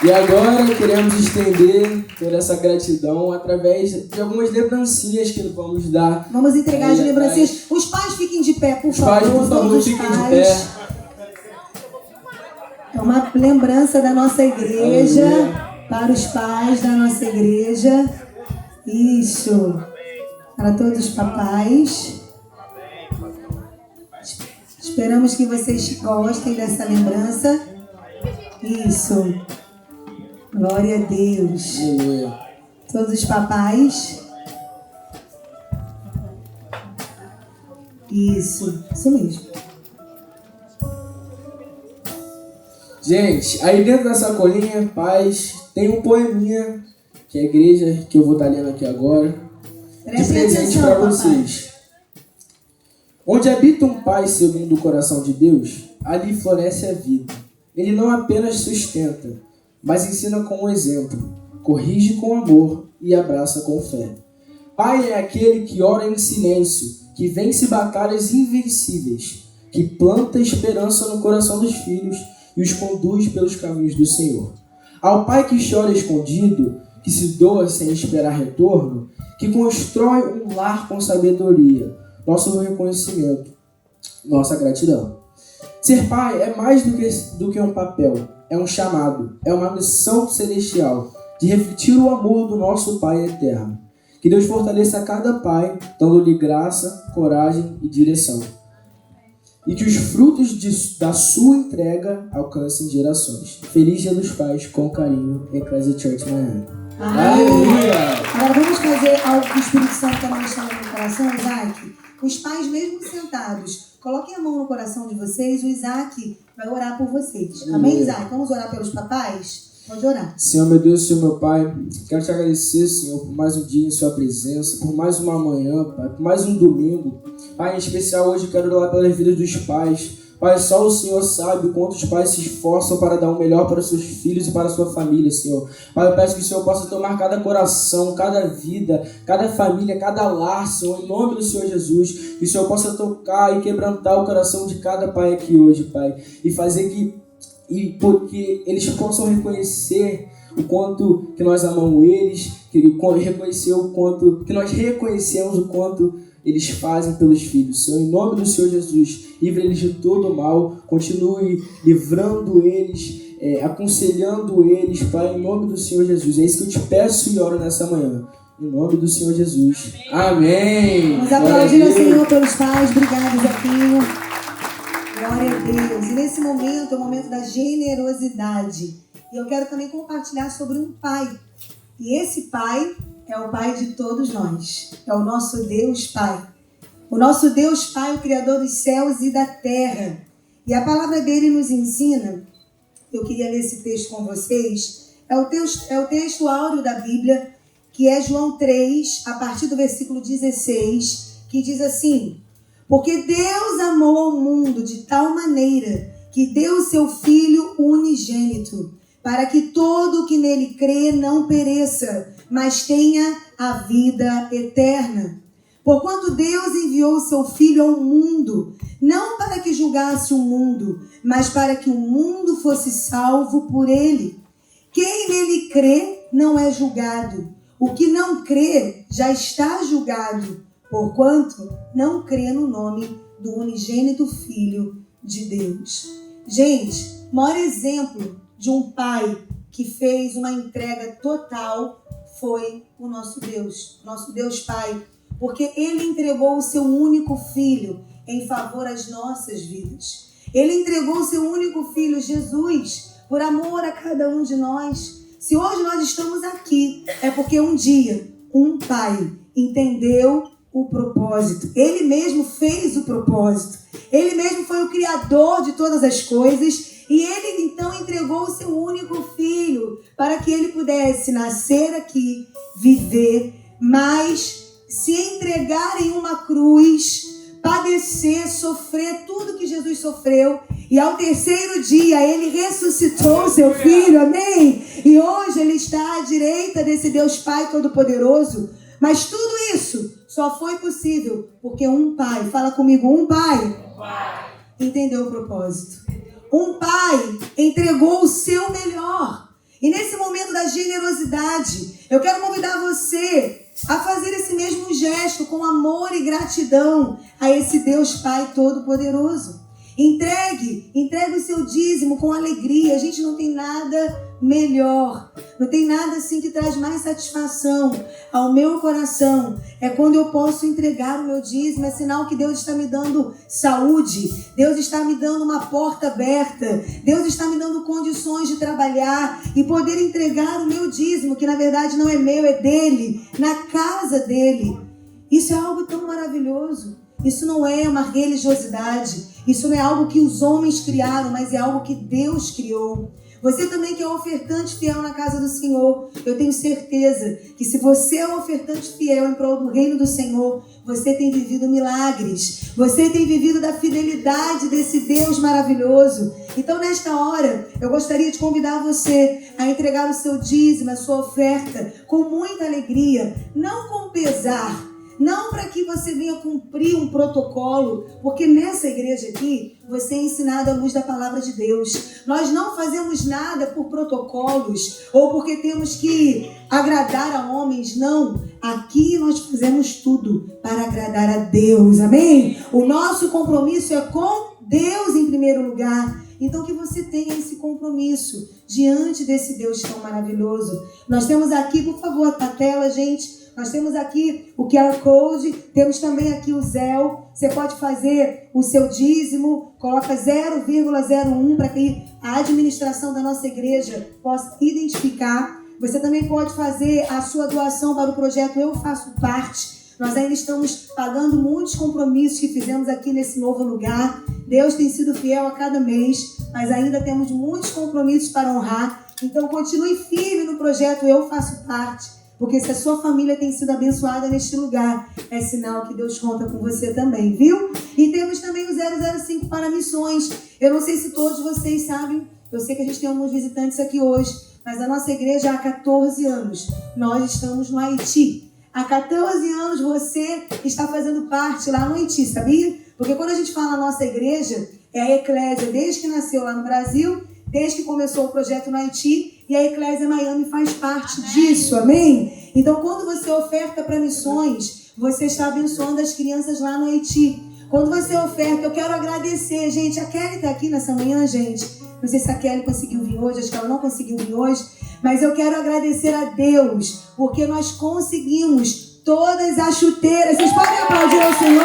E agora queremos estender toda essa gratidão através de algumas lembrancinhas que vamos dar. Vamos entregar as lembrancinhas. Os pais fiquem de pé, por favor. Os pais, por favor, fiquem de pé. É uma lembrança da nossa igreja, para os pais da nossa igreja. Isso. Para todos os papais. Esperamos que vocês gostem dessa lembrança. Isso. Glória a Deus. Aleluia. Todos os papais. Isso mesmo. Gente, aí dentro da sacolinha, pais, tem um poeminha que é a igreja, que eu vou estar lendo aqui agora, de presente para vocês. Onde habita um pai segundo o coração de Deus, ali floresce a vida. Ele não apenas sustenta, mas ensina com o exemplo, corrige com amor e abraça com fé. Pai é aquele que ora em silêncio, que vence batalhas invencíveis, que planta esperança no coração dos filhos e os conduz pelos caminhos do Senhor. Ao pai que chora escondido, que se doa sem esperar retorno, que constrói um lar com sabedoria, nosso reconhecimento, nossa gratidão. Ser pai é mais do que um papel, é um chamado, é uma missão celestial de refletir o amor do nosso Pai eterno. Que Deus fortaleça cada pai, dando-lhe graça, coragem e direção. E que os frutos da sua entrega alcancem gerações. Feliz Dia dos Pais, com carinho, Ecclesia Church Miami. Aleluia! Agora vamos fazer algo que o Espírito Santo está ministrando no coração, Isaac. Os pais mesmo sentados, coloquem a mão no coração de vocês, o Isaac vai orar por vocês. Amém, Isaac? Vamos orar pelos papais? Pode orar. Senhor, meu Deus, Senhor, meu Pai, quero te agradecer, Senhor, por mais um dia em sua presença, por mais uma manhã, Pai, por mais um domingo. Pai, em especial hoje eu quero orar pelas vidas dos pais. Pai, só o Senhor sabe o quanto os pais se esforçam para dar o melhor para os seus filhos e para a sua família, Senhor. Pai, eu peço que o Senhor possa tomar cada coração, cada vida, cada família, cada lar, Senhor, em nome do Senhor Jesus. Que o Senhor possa tocar e quebrantar o coração de cada pai aqui hoje, Pai. E fazer porque eles possam reconhecer o quanto que nós amamos eles, que nós reconhecemos o quanto eles fazem pelos filhos. Senhor, em nome do Senhor Jesus, livre eles de todo o mal, continue livrando eles, aconselhando eles, Pai, em nome do Senhor Jesus. É isso que eu te peço e oro nessa manhã. Em nome do Senhor Jesus. Amém. Vamos aplaudir ao Senhor pelos pais. Obrigado, Zequinho. Glória a Deus. E nesse momento é o momento da generosidade. E eu quero também compartilhar sobre um pai. E esse pai é o pai de todos nós. É o nosso Deus Pai. O nosso Deus Pai, o Criador dos céus e da terra. E a palavra dele nos ensina, eu queria ler esse texto com vocês, é o texto áureo da Bíblia, que é João 3, a partir do versículo 16, que diz assim: porque Deus amou ao mundo de tal maneira que deu o seu Filho unigênito, para que todo o que nele crê não pereça, mas tenha a vida eterna. Porquanto Deus enviou o seu Filho ao mundo, não para que julgasse o mundo, mas para que o mundo fosse salvo por ele. Quem nele crê não é julgado. O que não crê já está julgado, porquanto não crê no nome do unigênito Filho de Deus. Gente, o maior exemplo de um pai que fez uma entrega total foi o nosso Deus Pai, porque ele entregou o seu único filho em favor das nossas vidas. Ele entregou o seu único filho, Jesus, por amor a cada um de nós. Se hoje nós estamos aqui, é porque um dia um pai entendeu o propósito. Ele mesmo fez o propósito. Ele mesmo foi o criador de todas as coisas. E ele então entregou o seu único filho para que ele pudesse nascer aqui, viver, mas se entregar em uma cruz, padecer, sofrer tudo que Jesus sofreu. E ao terceiro dia ele ressuscitou o seu filho, amém? E hoje ele está à direita desse Deus Pai Todo-Poderoso. Mas tudo isso só foi possível porque um pai, fala comigo, um pai entendeu o propósito. Um pai entregou o seu melhor. E nesse momento da generosidade, eu quero convidar você a fazer esse mesmo gesto com amor e gratidão a esse Deus Pai Todo-Poderoso. Entregue o seu dízimo com alegria. A gente não tem nada melhor, não tem nada assim que traz mais satisfação ao meu coração. É quando eu posso entregar o meu dízimo, é sinal que Deus está me dando saúde, Deus está me dando uma porta aberta, Deus está me dando condições de trabalhar e poder entregar o meu dízimo, que na verdade não é meu, é dele, na casa dele. Isso é algo tão maravilhoso. Isso não é uma religiosidade, isso não é algo que os homens criaram, mas é algo que Deus criou. Você também que é ofertante fiel na casa do Senhor, eu tenho certeza que se você é um ofertante fiel em prol do reino do Senhor, você tem vivido milagres, você tem vivido da fidelidade desse Deus maravilhoso. Então nesta hora, eu gostaria de convidar você a entregar o seu dízimo, a sua oferta, com muita alegria, não com pesar. Não para que você venha cumprir um protocolo, porque nessa igreja aqui, você é ensinado à luz da palavra de Deus. Nós não fazemos nada por protocolos ou porque temos que agradar a homens, não. Aqui nós fazemos tudo para agradar a Deus, amém? O nosso compromisso é com Deus em primeiro lugar. Então que você tenha esse compromisso diante desse Deus tão maravilhoso. Nós temos aqui, por favor, a tela, gente. Nós temos aqui o QR Code, temos também aqui o Zelle. Você pode fazer o seu dízimo, coloca 0,01 para que a administração da nossa igreja possa identificar. Você também pode fazer a sua doação para o projeto Eu Faço Parte. Nós ainda estamos pagando muitos compromissos que fizemos aqui nesse novo lugar. Deus tem sido fiel a cada mês, mas ainda temos muitos compromissos para honrar. Então continue firme no projeto Eu Faço Parte. Porque se a sua família tem sido abençoada neste lugar, é sinal que Deus conta com você também, viu? E temos também o 005 para missões. Eu não sei se todos vocês sabem, eu sei que a gente tem alguns visitantes aqui hoje, mas a nossa igreja há 14 anos, nós estamos no Haiti. Há 14 anos você está fazendo parte lá no Haiti, sabia? Porque quando a gente fala nossa igreja, é a Eclésia, desde que nasceu lá no Brasil, desde que começou o projeto no Haiti, e a Eclésia Miami faz parte disso, amém? Então, quando você oferta para missões, você está abençoando as crianças lá no Haiti. Quando você oferta, eu quero agradecer, gente. A Kelly está aqui nessa manhã, gente. Não sei se a Kelly conseguiu vir hoje, acho que ela não conseguiu vir hoje. Mas eu quero agradecer a Deus, porque nós conseguimos todas as chuteiras. Vocês podem aplaudir ao Senhor?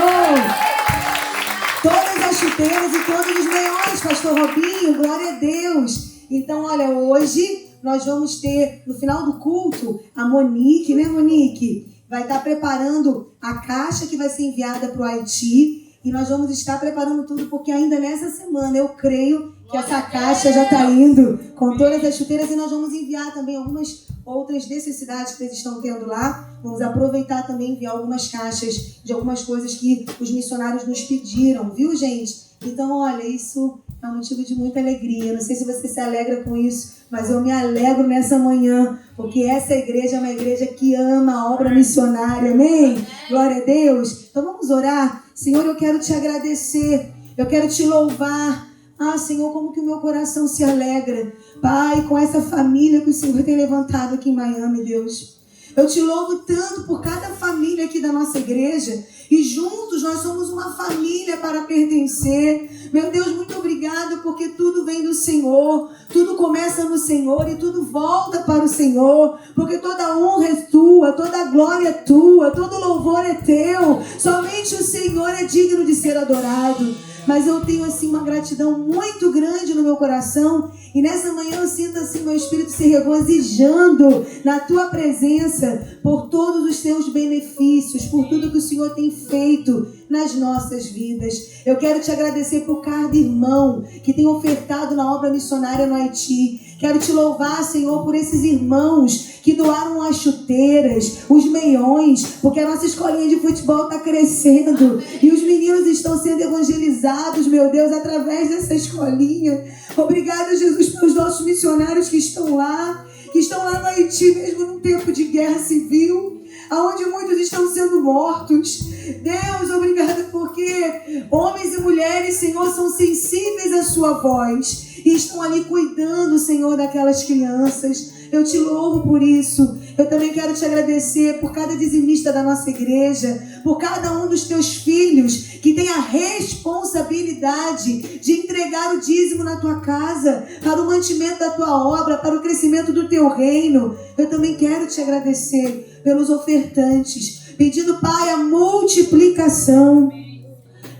Todas as chuteiras e todos os meiões, Pastor Robinho, glória a Deus. Então, olha, hoje nós vamos ter, no final do culto, a Monique, né, Monique? Vai estar preparando a caixa que vai ser enviada para o Haiti. E nós vamos estar preparando tudo, porque ainda nessa semana eu creio que essa caixa já está indo com todas as chuteiras. E nós vamos enviar também algumas outras necessidades que eles estão tendo lá. Vamos aproveitar também e enviar algumas caixas de algumas coisas que os missionários nos pediram, viu, gente? Então, olha, isso é um motivo de muita alegria. Não sei se você se alegra com isso, mas eu me alegro nessa manhã, porque essa igreja é uma igreja que ama a obra missionária, amém? Glória a Deus. Então vamos orar. Senhor, eu quero te agradecer, eu quero te louvar. Ah, Senhor, como que o meu coração se alegra, Pai, com essa família que o Senhor tem levantado aqui em Miami, Deus. Eu te louvo tanto por cada família aqui da nossa igreja, e juntos nós somos uma família para pertencer. Meu Deus, muito obrigada, porque tudo vem do Senhor, tudo começa no Senhor e tudo volta para o Senhor, porque toda honra é tua, toda glória é tua, todo louvor é teu. Somente o Senhor é digno de ser adorado. Mas eu tenho assim uma gratidão muito grande no meu coração, e nessa manhã eu sinto assim meu espírito se regozijando na tua presença por todos os teus benefícios, por tudo que o Senhor tem feito nas nossas vidas. Eu quero te agradecer por cada irmão que tem ofertado na obra missionária no Haiti. Quero te louvar, Senhor, por esses irmãos que doaram as chuteiras, os meiões, porque a nossa escolinha de futebol está crescendo e os meninos estão sendo evangelizados, meu Deus, através dessa escolinha. Obrigada, Jesus, pelos nossos missionários que estão lá no Haiti, mesmo num tempo de guerra civil, onde muitos estão sendo mortos. Deus, obrigada, porque homens e mulheres, Senhor, são sensíveis à sua voz e estão ali cuidando, Senhor, daquelas crianças. Eu te louvo por isso. Eu também quero te agradecer por cada dizimista da nossa igreja, por cada um dos teus filhos que tem a responsabilidade de entregar o dízimo na tua casa, para o mantimento da tua obra, para o crescimento do teu reino. Eu também quero te agradecer pelos ofertantes, pedindo, Pai, a multiplicação.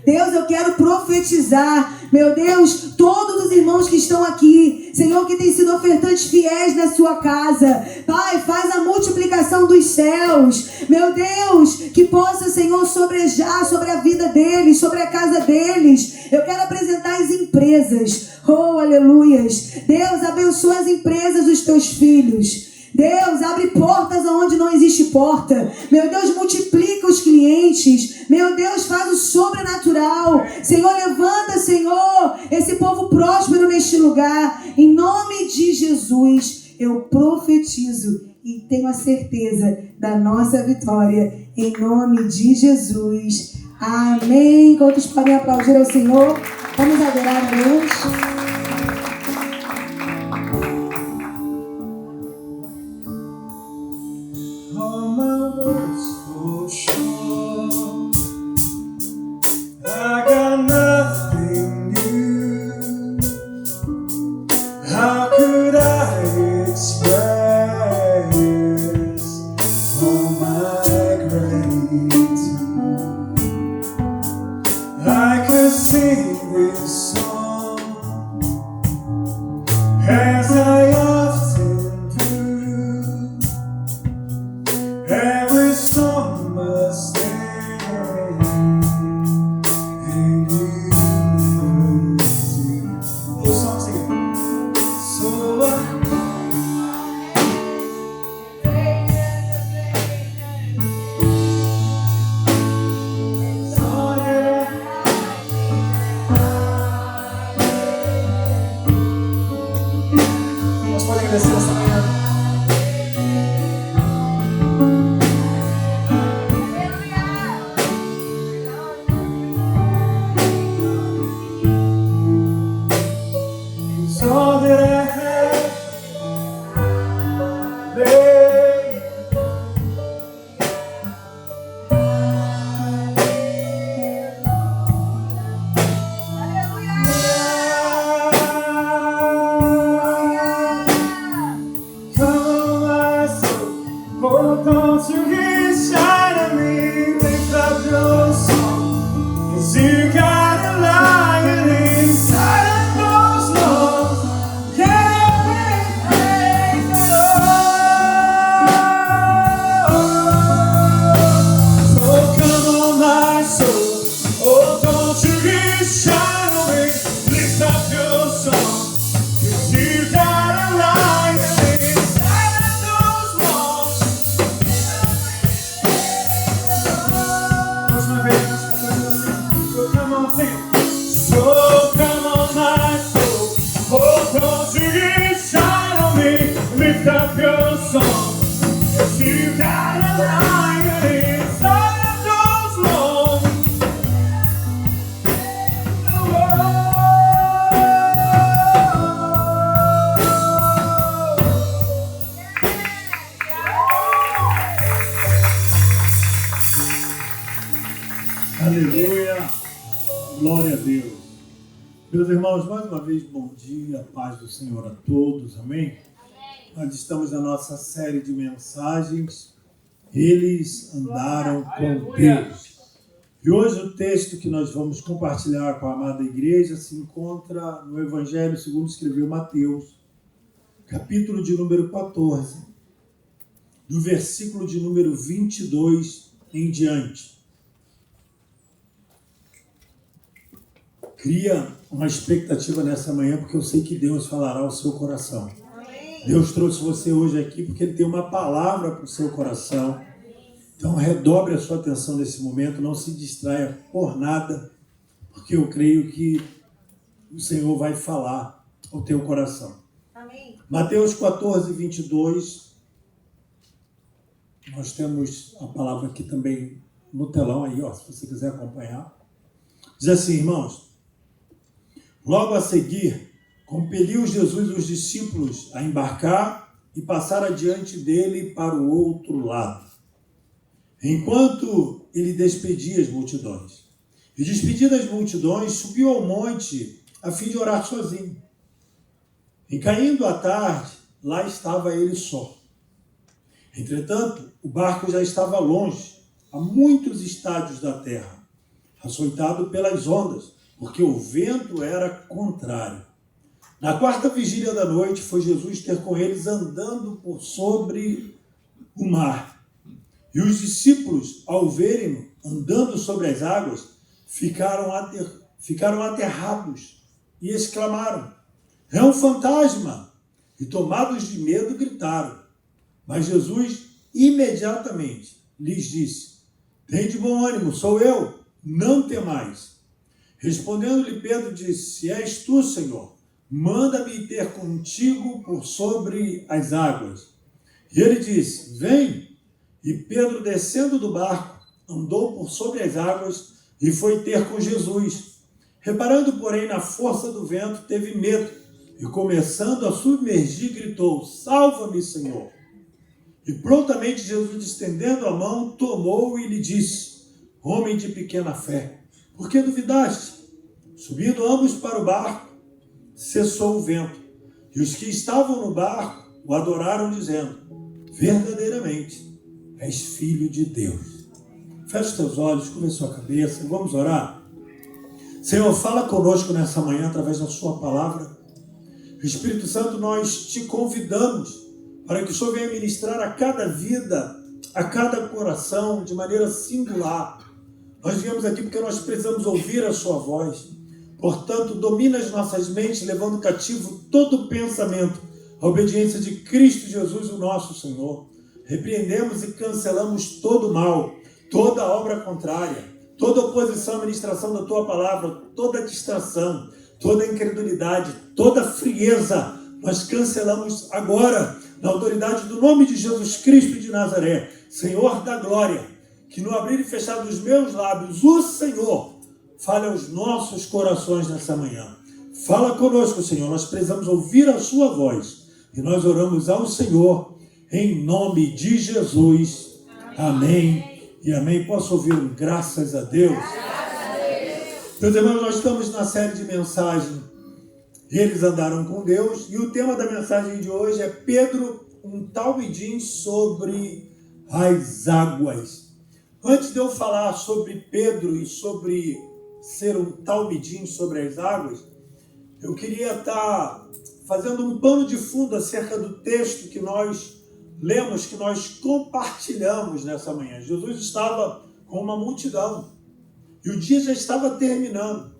Deus, eu quero profetizar, meu Deus, todos os irmãos que estão aqui, Senhor, que têm sido ofertantes fiéis na sua casa, Pai, faz a multiplicação dos céus, meu Deus, que possa, Senhor, sobrejar sobre a vida deles, sobre a casa deles. Eu quero apresentar as empresas, oh, aleluias. Deus, abençoa as empresas dos teus filhos. Deus, abre portas onde não existe porta. Meu Deus, multiplica os clientes. Meu Deus, faz o sobrenatural. Senhor, levanta, Senhor, esse povo próspero neste lugar. Em nome de Jesus, eu profetizo e tenho a certeza da nossa vitória. Em nome de Jesus. Amém. Quantos podem aplaudir ao Senhor? Vamos adorar a Deus. Every song Oh, don't you get shy of me, lift up your song, 'cause you got a lion inside of those lungs. Yeah, praise the Lord. So come on, my soul. Oh, don't you get shy of me, lift up your song, 'cause you got a lion inside of those lungs. Mais uma vez, nós cantamos assim. So come on, sing it. So come on, my soul. Oh, don't you get shy on me. Lift up your song. 'Cause you got a lion inside of those lungs. Aleluia, glória a Deus. Meus irmãos, mais uma vez, bom dia, paz do Senhor a todos, amém? Nós estamos na nossa série de mensagens, eles andaram com Deus. E hoje o texto que nós vamos compartilhar com a amada igreja se encontra no Evangelho segundo escreveu Mateus, capítulo de número 14, do versículo de número 22 em diante. Cria uma expectativa nessa manhã, porque eu sei que Deus falará ao seu coração. Amém. Deus trouxe você hoje aqui porque Ele tem uma palavra para o seu coração. Então redobre a sua atenção nesse momento, não se distraia por nada, porque eu creio que o Senhor vai falar ao teu coração. Amém. Mateus 14, 22. Nós temos a palavra aqui também no telão, aí, ó, se você quiser acompanhar. Diz assim, irmãos. Logo a seguir, compeliu Jesus os discípulos a embarcar e passar adiante dele para o outro lado, enquanto ele despedia as multidões. E despedidas as multidões, subiu ao monte a fim de orar sozinho. E caindo a tarde, lá estava ele só. Entretanto, o barco já estava longe, a muitos estádios da terra, açoitado pelas ondas, porque o vento era contrário. Na quarta vigília da noite, foi Jesus ter com eles andando por sobre o mar. E os discípulos, ao verem-no andando sobre as águas, ficaram aterrados e exclamaram: é um fantasma! E tomados de medo, gritaram. Mas Jesus imediatamente lhes disse: tende bom ânimo, sou eu, não temais. Respondendo-lhe Pedro, disse: se és tu, Senhor, manda-me ir ter contigo por sobre as águas. E ele disse: vem. E Pedro, descendo do barco, andou por sobre as águas e foi ter com Jesus. Reparando, porém, na força do vento, teve medo e, começando a submergir, gritou: salva-me, Senhor. E prontamente Jesus, estendendo a mão, tomou e lhe disse: homem de pequena fé, por que duvidaste? Subindo ambos para o barco, cessou o vento. E os que estavam no barco o adoraram, dizendo: verdadeiramente és filho de Deus. Feche os teus olhos, curva a sua cabeça, vamos orar. Senhor, fala conosco nessa manhã através da sua palavra. Espírito Santo, nós te convidamos para que o Senhor venha ministrar a cada vida, a cada coração, de maneira singular. Nós viemos aqui porque nós precisamos ouvir a sua voz. Portanto, domina as nossas mentes, levando cativo todo pensamento à obediência de Cristo Jesus, o nosso Senhor. Repreendemos e cancelamos todo mal, toda obra contrária, toda oposição à ministração da tua palavra, toda distração, toda incredulidade, toda frieza. Nós cancelamos agora, na autoridade do nome de Jesus Cristo de Nazaré, Senhor da glória, que no abrir e fechar dos meus lábios, o Senhor fale aos nossos corações nessa manhã. Fala conosco, Senhor, nós precisamos ouvir a sua voz. E nós oramos ao Senhor, em nome de Jesus. Amém e amém. Posso ouvir um graças a Deus? Meus irmãos, nós estamos na série de mensagem Eles Andaram com Deus. E o tema da mensagem de hoje é Pedro, um talmidim sobre as águas. Antes de eu falar sobre Pedro e sobre ser um talmidim sobre as águas, eu queria estar fazendo um pano de fundo acerca do texto que nós lemos, que nós compartilhamos nessa manhã. Jesus estava com uma multidão e o dia já estava terminando.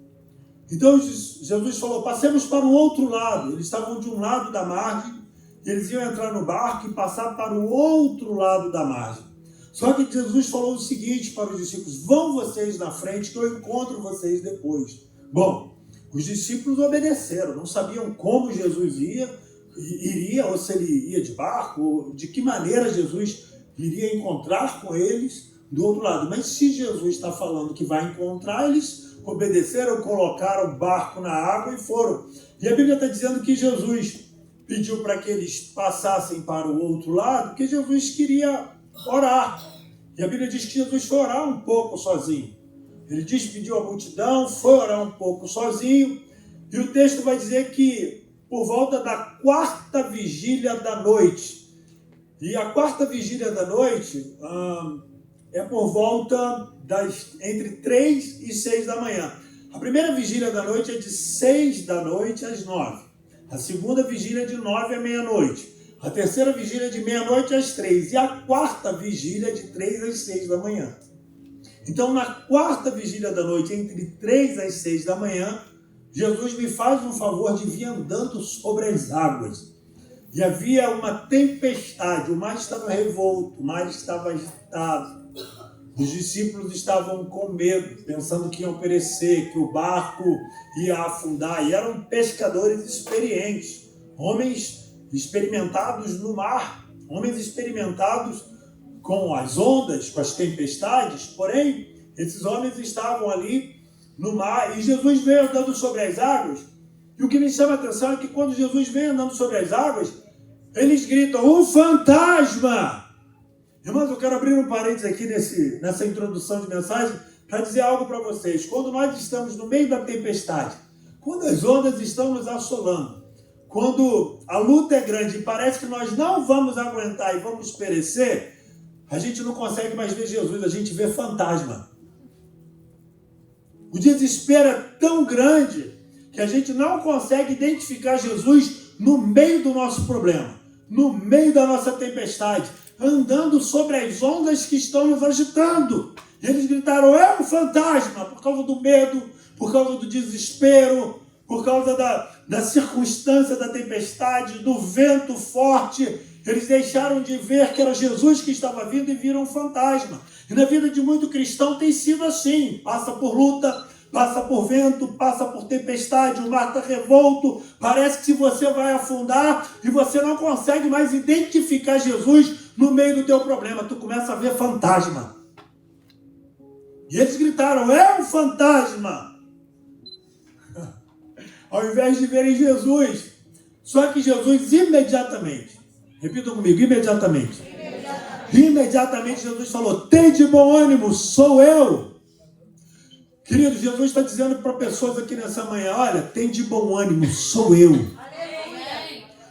Então Jesus falou, passemos para o outro lado. Eles estavam de um lado da margem, e eles iam entrar no barco e passar para o outro lado da margem. Só que Jesus falou o seguinte para os discípulos, vão vocês na frente que eu encontro vocês depois. Bom, os discípulos obedeceram, não sabiam como Jesus iria, ou se ele ia de barco, ou de que maneira Jesus iria encontrar com eles do outro lado. Mas se Jesus está falando que vai encontrar, eles obedeceram, colocaram o barco na água e foram. E a Bíblia está dizendo que Jesus pediu para que eles passassem para o outro lado, porque Jesus queria orar. E a Bíblia diz que Jesus foi orar um pouco sozinho. Ele despediu a multidão, foi orar um pouco sozinho, e o texto vai dizer que por volta da 4ª vigília da noite, e a 4ª vigília da noite é por volta entre 3 e 6 da manhã. A primeira vigília da noite é de 6 da noite às 9. A segunda vigília é de 9 à meia-noite. A terceira vigília é de meia-noite às 3. E a 4ª vigília é de 3 às 6 da manhã. Então, na 4ª vigília da noite, entre 3 às 6 da manhã, Jesus me faz um favor de vir andando sobre as águas. E havia uma tempestade, o mar estava revolto, o mar estava agitado. Os discípulos estavam com medo, pensando que iam perecer, que o barco ia afundar. E eram pescadores experientes, homens experimentados no mar, homens experimentados com as ondas, com as tempestades. Porém, esses homens estavam ali no mar e Jesus veio andando sobre as águas. E o que me chama a atenção é que quando Jesus vem andando sobre as águas, eles gritam, um fantasma! Irmãos, eu quero abrir um parênteses aqui nessa introdução de mensagem para dizer algo para vocês. Quando nós estamos no meio da tempestade, quando as ondas estão nos assolando, quando a luta é grande e parece que nós não vamos aguentar e vamos perecer, a gente não consegue mais ver Jesus, a gente vê fantasma. O desespero é tão grande que a gente não consegue identificar Jesus no meio do nosso problema, no meio da nossa tempestade, andando sobre as ondas que estão nos agitando. E eles gritaram, é um fantasma, por causa do medo, por causa do desespero, por causa da circunstância da tempestade, do vento forte. Eles deixaram de ver que era Jesus que estava vindo e viram um fantasma. E na vida de muito cristão tem sido assim, passa por luta, passa por vento, passa por tempestade, o mar está revolto, parece que você vai afundar e você não consegue mais identificar Jesus no meio do teu problema, tu começa a ver fantasma. E eles gritaram, é um fantasma! Ao invés de verem Jesus. Só que Jesus imediatamente, repitam comigo, imediatamente. Imediatamente Jesus falou, tem de bom ânimo, sou eu. Querido, Jesus está dizendo para pessoas aqui nessa manhã, olha, tem de bom ânimo, sou eu.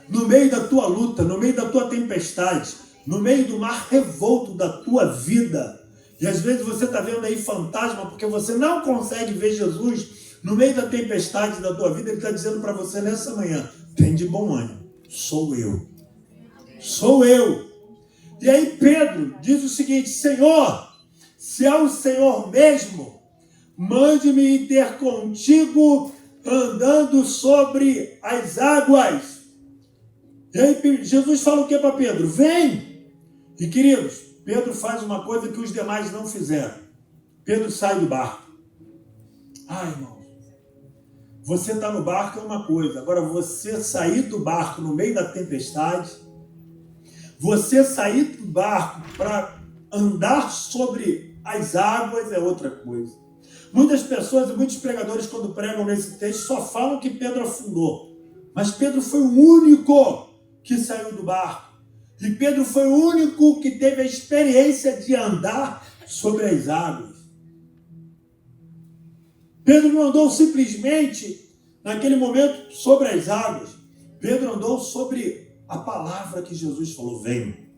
No meio da tua luta, no meio da tua tempestade, no meio do mar revolto da tua vida. E às vezes você está vendo aí fantasma porque você não consegue ver Jesus no meio da tempestade da tua vida. Ele está dizendo para você nessa manhã, tem de bom ânimo, sou eu. Sou eu. E aí Pedro diz o seguinte, Senhor, se é o Senhor mesmo, mande-me ir ter contigo andando sobre as águas. E aí Jesus fala o que para Pedro? Vem! E queridos, Pedro faz uma coisa que os demais não fizeram. Pedro sai do barco. Ai, irmão, você está no barco é uma coisa. Agora você sair do barco no meio da tempestade, você sair do barco para andar sobre as águas é outra coisa. Muitas pessoas e muitos pregadores, quando pregam nesse texto, só falam que Pedro afundou. Mas Pedro foi o único que saiu do barco. E Pedro foi o único que teve a experiência de andar sobre as águas. Pedro não andou simplesmente, naquele momento, sobre as águas. Pedro andou sobre a palavra que Jesus falou, vem.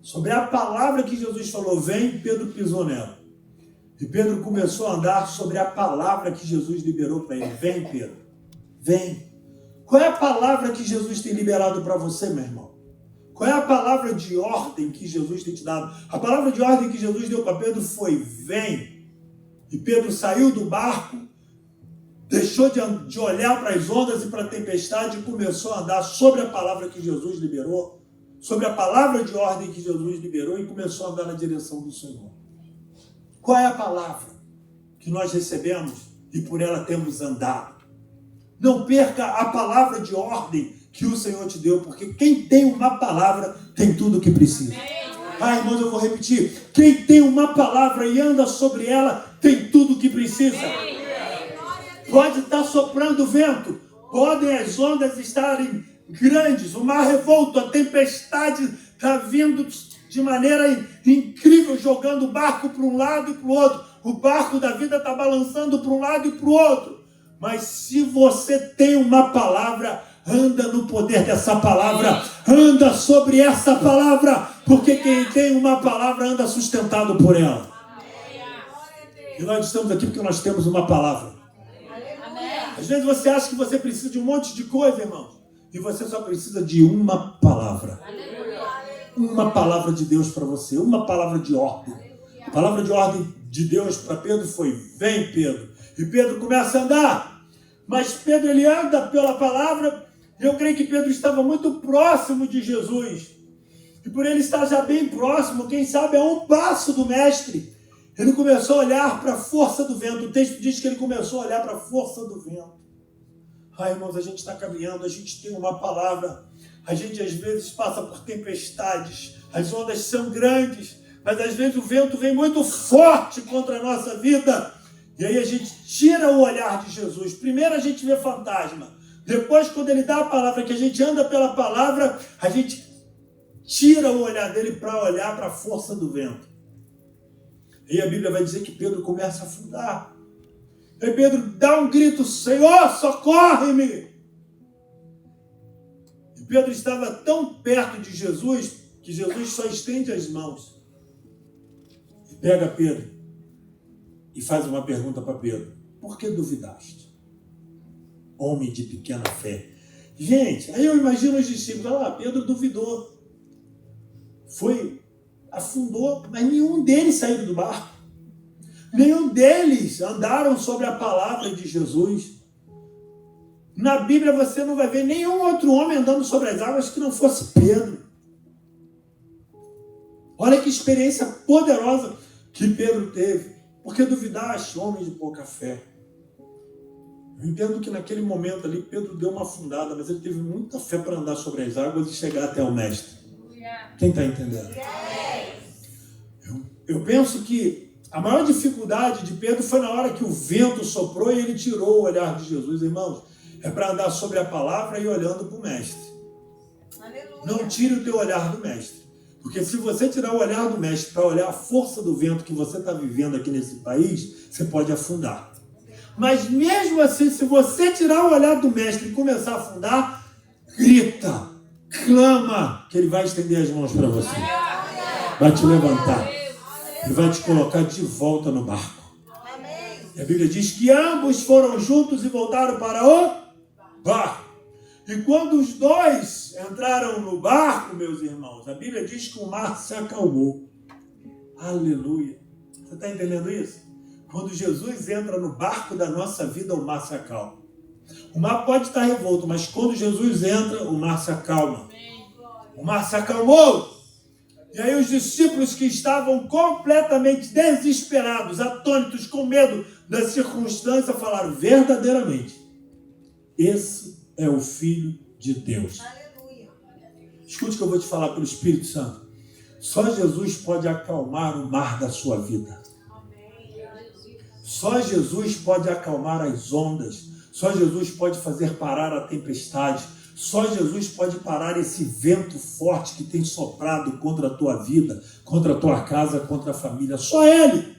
Sobre a palavra que Jesus falou, vem, Pedro pisou nela. E Pedro começou a andar sobre a palavra que Jesus liberou para ele. Vem, Pedro, vem. Qual é a palavra que Jesus tem liberado para você, meu irmão? Qual é a palavra de ordem que Jesus tem te dado? A palavra de ordem que Jesus deu para Pedro foi, vem. E Pedro saiu do barco, deixou de olhar para as ondas e para a tempestade e começou a andar sobre a palavra que Jesus liberou, sobre a palavra de ordem que Jesus liberou e começou a andar na direção do Senhor. Qual é a palavra que nós recebemos e por ela temos andado? Não perca a palavra de ordem que o Senhor te deu, porque quem tem uma palavra tem tudo o que precisa. Irmãos, eu vou repetir. Quem tem uma palavra e anda sobre ela tem tudo o que precisa. Pode estar soprando vento, podem as ondas estarem grandes, o mar revolto, a tempestade está vindo de maneira incrível, jogando o barco para um lado e para o outro. O barco da vida está balançando para um lado e para o outro. Mas se você tem uma palavra, anda no poder dessa palavra, anda sobre essa palavra, porque quem tem uma palavra anda sustentado por ela. E nós estamos aqui porque nós temos uma palavra. Às vezes você acha que você precisa de um monte de coisa, irmão, e você só precisa de uma palavra. Uma palavra de Deus para você, uma palavra de ordem. A palavra de ordem de Deus para Pedro foi, vem, Pedro. E Pedro começa a andar. Mas Pedro, ele anda pela palavra. E eu creio que Pedro estava muito próximo de Jesus. E por ele estar já bem próximo, quem sabe a um passo do mestre, ele começou a olhar para a força do vento. O texto diz que ele começou a olhar para a força do vento. Irmãos, a gente está caminhando, a gente tem uma palavra. A gente às vezes passa por tempestades. As ondas são grandes, mas às vezes o vento vem muito forte contra a nossa vida. E aí a gente tira o olhar de Jesus. Primeiro a gente vê fantasma. Depois, quando ele dá a palavra, que a gente anda pela palavra, a gente tira o olhar dele para olhar para a força do vento. E a Bíblia vai dizer que Pedro começa a afundar. E Pedro dá um grito, Senhor, socorre-me! E Pedro estava tão perto de Jesus, que Jesus só estende as mãos. E pega Pedro e faz uma pergunta para Pedro. Por que duvidaste? Homem de pequena fé. Gente, aí eu imagino os discípulos, Pedro duvidou. Afundou, mas nenhum deles saiu do barco. Nenhum deles andaram sobre a palavra de Jesus. Na Bíblia você não vai ver nenhum outro homem andando sobre as águas que não fosse Pedro. Olha que experiência poderosa que Pedro teve. Porque duvidaste, homem de pouca fé. Eu entendo que naquele momento ali Pedro deu uma afundada, mas ele teve muita fé para andar sobre as águas e chegar até o mestre. Quem está entendendo? Eu penso que a maior dificuldade de Pedro foi na hora que o vento soprou e ele tirou o olhar de Jesus. Irmãos, é para andar sobre a palavra e olhando para o mestre. Aleluia. Não tire o teu olhar do mestre. Porque se você tirar o olhar do mestre para olhar a força do vento que você está vivendo aqui nesse país, você pode afundar. Mas mesmo assim, se você tirar o olhar do mestre e começar a afundar, grita, clama, que ele vai estender as mãos para você. Vai te levantar. E vai te colocar de volta no barco. E a Bíblia diz que ambos foram juntos e voltaram para o barco. E quando os dois entraram no barco, meus irmãos, a Bíblia diz que o mar se acalmou. Aleluia. Você está entendendo isso? Quando Jesus entra no barco da nossa vida, o mar se acalma. O mar pode estar revolto, mas quando Jesus entra, o mar se acalma. O mar se acalmou. E aí os discípulos que estavam completamente desesperados, atônitos, com medo da circunstância, falaram verdadeiramente, esse é o Filho de Deus. Aleluia. Escute o que eu vou te falar pelo Espírito Santo. Só Jesus pode acalmar o mar da sua vida. Só Jesus pode acalmar as ondas. Só Jesus pode fazer parar a tempestade. Só Jesus pode parar esse vento forte que tem soprado contra a tua vida, contra a tua casa, contra a família. Só Ele.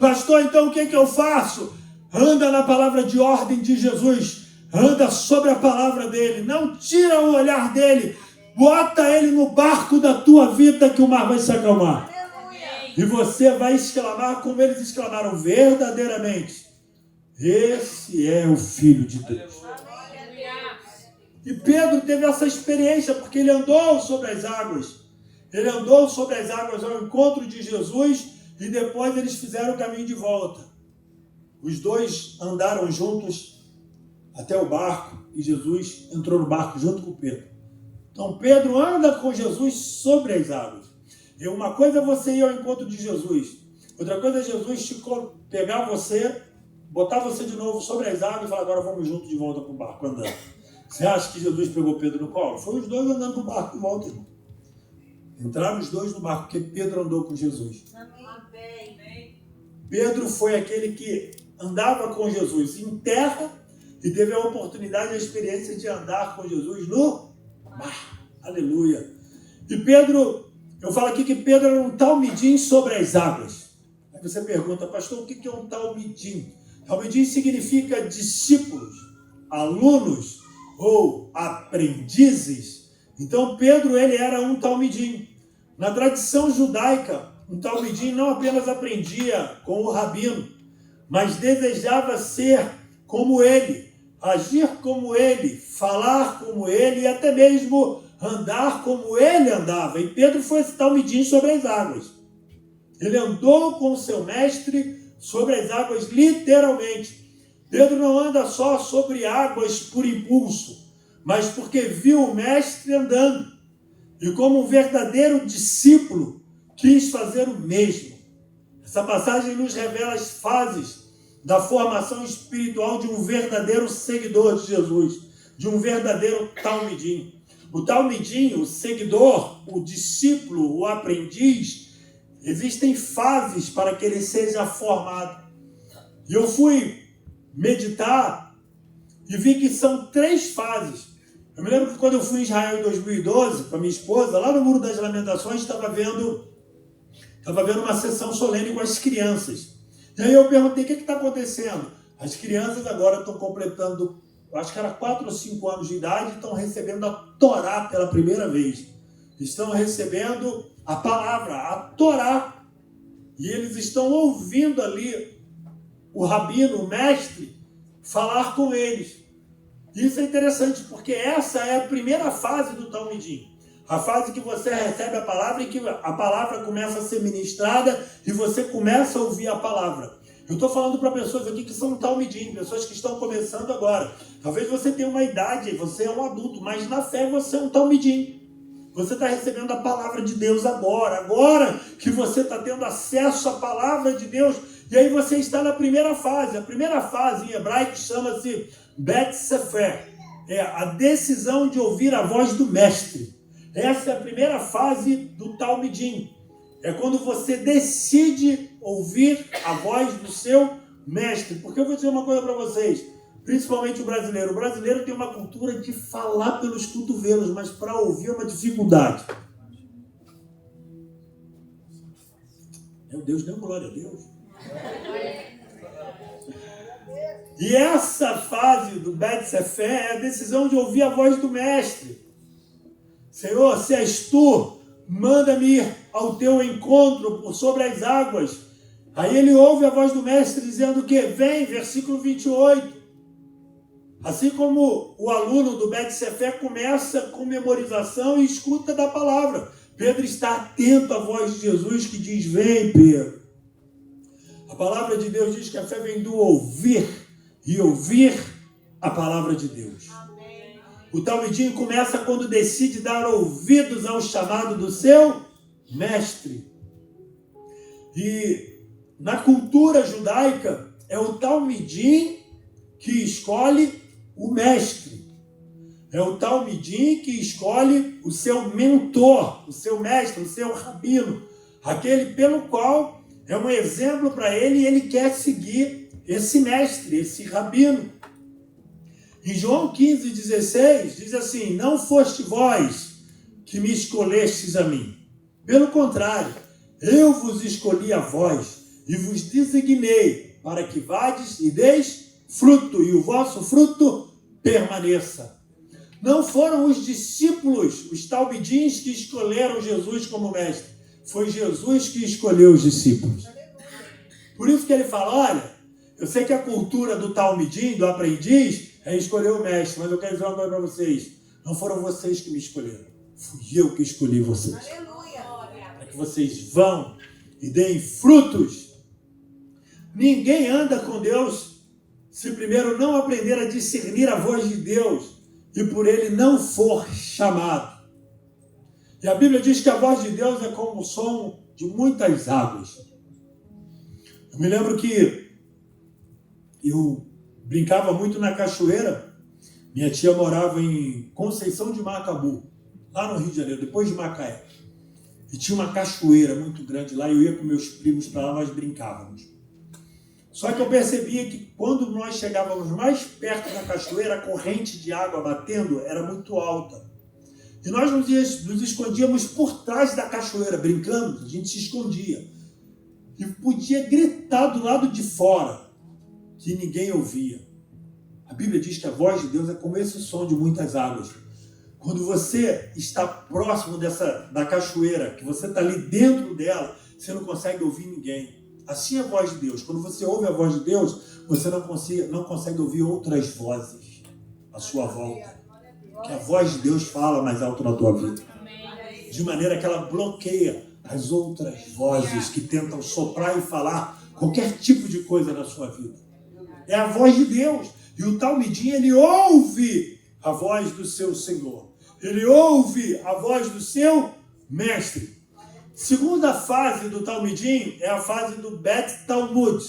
Pastor, então o que eu faço? Anda na palavra de ordem de Jesus. Anda sobre a palavra dele. Não tira o olhar dele. Bota ele no barco da tua vida que o mar vai se acalmar. E você vai exclamar como eles exclamaram verdadeiramente: esse é o Filho de Deus. E Pedro teve essa experiência porque ele andou sobre as águas. Ele andou sobre as águas ao encontro de Jesus e depois eles fizeram o caminho de volta. Os dois andaram juntos até o barco e Jesus entrou no barco junto com Pedro. Então Pedro anda com Jesus sobre as águas. E uma coisa é você ir ao encontro de Jesus. Outra coisa é Jesus pegar você, botar você de novo sobre as águas e falar: agora vamos juntos de volta para o barco andando. Você acha que Jesus pegou Pedro no colo? Foi os dois andando para o barco de volta. Entraram os dois no barco, porque Pedro andou com Jesus. Amém. Pedro foi aquele que andava com Jesus em terra e teve a oportunidade e a experiência de andar com Jesus no mar. Aleluia. E Pedro, eu falo aqui que Pedro era um talmidim sobre as águas. Aí você pergunta: pastor, o que é um talmidim? Talmidim significa discípulos, alunos ou aprendizes. Então Pedro, ele era um talmidim. Na tradição judaica, um talmidim não apenas aprendia com o rabino, mas desejava ser como ele, agir como ele, falar como ele e até mesmo andar como ele andava. E Pedro foi esse talmidim sobre as águas. Ele andou com o seu mestre sobre as águas, literalmente. Pedro não anda só sobre águas por impulso, mas porque viu o mestre andando. E como um verdadeiro discípulo, quis fazer o mesmo. Essa passagem nos revela as fases da formação espiritual de um verdadeiro seguidor de Jesus, de um verdadeiro talmidim. O talmidim, o seguidor, o discípulo, o aprendiz, existem fases para que ele seja formado. E eu fui meditar e vi que são 3 fases. Eu me lembro que quando eu fui em Israel em 2012, com a minha esposa, lá no Muro das Lamentações, estava vendo uma sessão solene com as crianças. E aí eu perguntei: o que está acontecendo? As crianças agora estão completando, acho que era 4 ou 5 anos de idade, e estão recebendo a Torá pela primeira vez. Estão recebendo a palavra, a Torá. E eles estão ouvindo ali o rabino, o mestre, falar com eles. Isso é interessante, porque essa é a primeira fase do talmidim. A fase que você recebe a palavra e que a palavra começa a ser ministrada e você começa a ouvir a palavra. Eu estou falando para pessoas aqui que são talmidim, pessoas que estão começando agora. Talvez você tenha uma idade, você é um adulto, mas na fé você é um talmidim. Você está recebendo a palavra de Deus agora que você está tendo acesso à palavra de Deus. E aí você está na primeira fase. A primeira fase em hebraico chama-se Bet Sefer. É a decisão de ouvir a voz do mestre. Essa é a primeira fase do talmidim. É quando você decide ouvir a voz do seu mestre. Porque eu vou dizer uma coisa para vocês, principalmente o brasileiro. O brasileiro tem uma cultura de falar pelos cotovelos, mas para ouvir é uma dificuldade. Meu Deus, dê glória a Deus. E essa fase do Bet Sefer é a decisão de ouvir a voz do mestre. Senhor, se és tu, manda-me ir ao teu encontro por sobre as águas. Aí ele ouve a voz do mestre dizendo que vem, versículo 28. Assim como o aluno do Bet Sefer começa com memorização e escuta da palavra, Pedro está atento à voz de Jesus que diz: vem, Pedro. A palavra de Deus diz que a fé vem do ouvir e ouvir a palavra de Deus. Amém. O talmidim começa quando decide dar ouvidos ao chamado do seu mestre. E na cultura judaica é o talmidim que escolhe o mestre. É o talmidim que escolhe o seu mentor, o seu mestre, o seu rabino, aquele pelo qual é um exemplo para ele e ele quer seguir esse mestre, esse rabino. Em João 15,16 diz assim: não foste vós que me escolhestes a mim. Pelo contrário, eu vos escolhi a vós e vos designei para que vades e deis fruto, e o vosso fruto permaneça. Não foram os discípulos, os talmidins, que escolheram Jesus como mestre. Foi Jesus que escolheu os discípulos. Por isso que ele fala, olha, eu sei que a cultura do talmidim, do aprendiz, é escolher o mestre, mas eu quero dizer uma coisa para vocês. Não foram vocês que me escolheram. Fui eu que escolhi vocês. Para que vocês vão e deem frutos. Ninguém anda com Deus se primeiro não aprender a discernir a voz de Deus e por ele não for chamado. E a Bíblia diz que a voz de Deus é como o som de muitas águas. Eu me lembro que eu brincava muito na cachoeira. Minha tia morava em Conceição de Macabu, lá no Rio de Janeiro, depois de Macaé. E tinha uma cachoeira muito grande lá, eu ia com meus primos para lá, nós brincávamos. Só que eu percebia que quando nós chegávamos mais perto da cachoeira, a corrente de água batendo era muito alta. E nós nos escondíamos por trás da cachoeira, brincando, a gente se escondia. E podia gritar do lado de fora, que ninguém ouvia. A Bíblia diz que a voz de Deus é como esse som de muitas águas. Quando você está próximo da cachoeira, que você está ali dentro dela, você não consegue ouvir ninguém. Assim é a voz de Deus. Quando você ouve a voz de Deus, você não consegue ouvir outras vozes à sua volta. Porque a voz de Deus fala mais alto na tua vida. De maneira que ela bloqueia as outras vozes que tentam soprar e falar qualquer tipo de coisa na sua vida. É a voz de Deus. E o talmidim, ele ouve a voz do seu Senhor. Ele ouve a voz do seu mestre. Segunda fase do talmidim é a fase do Bet Talmud.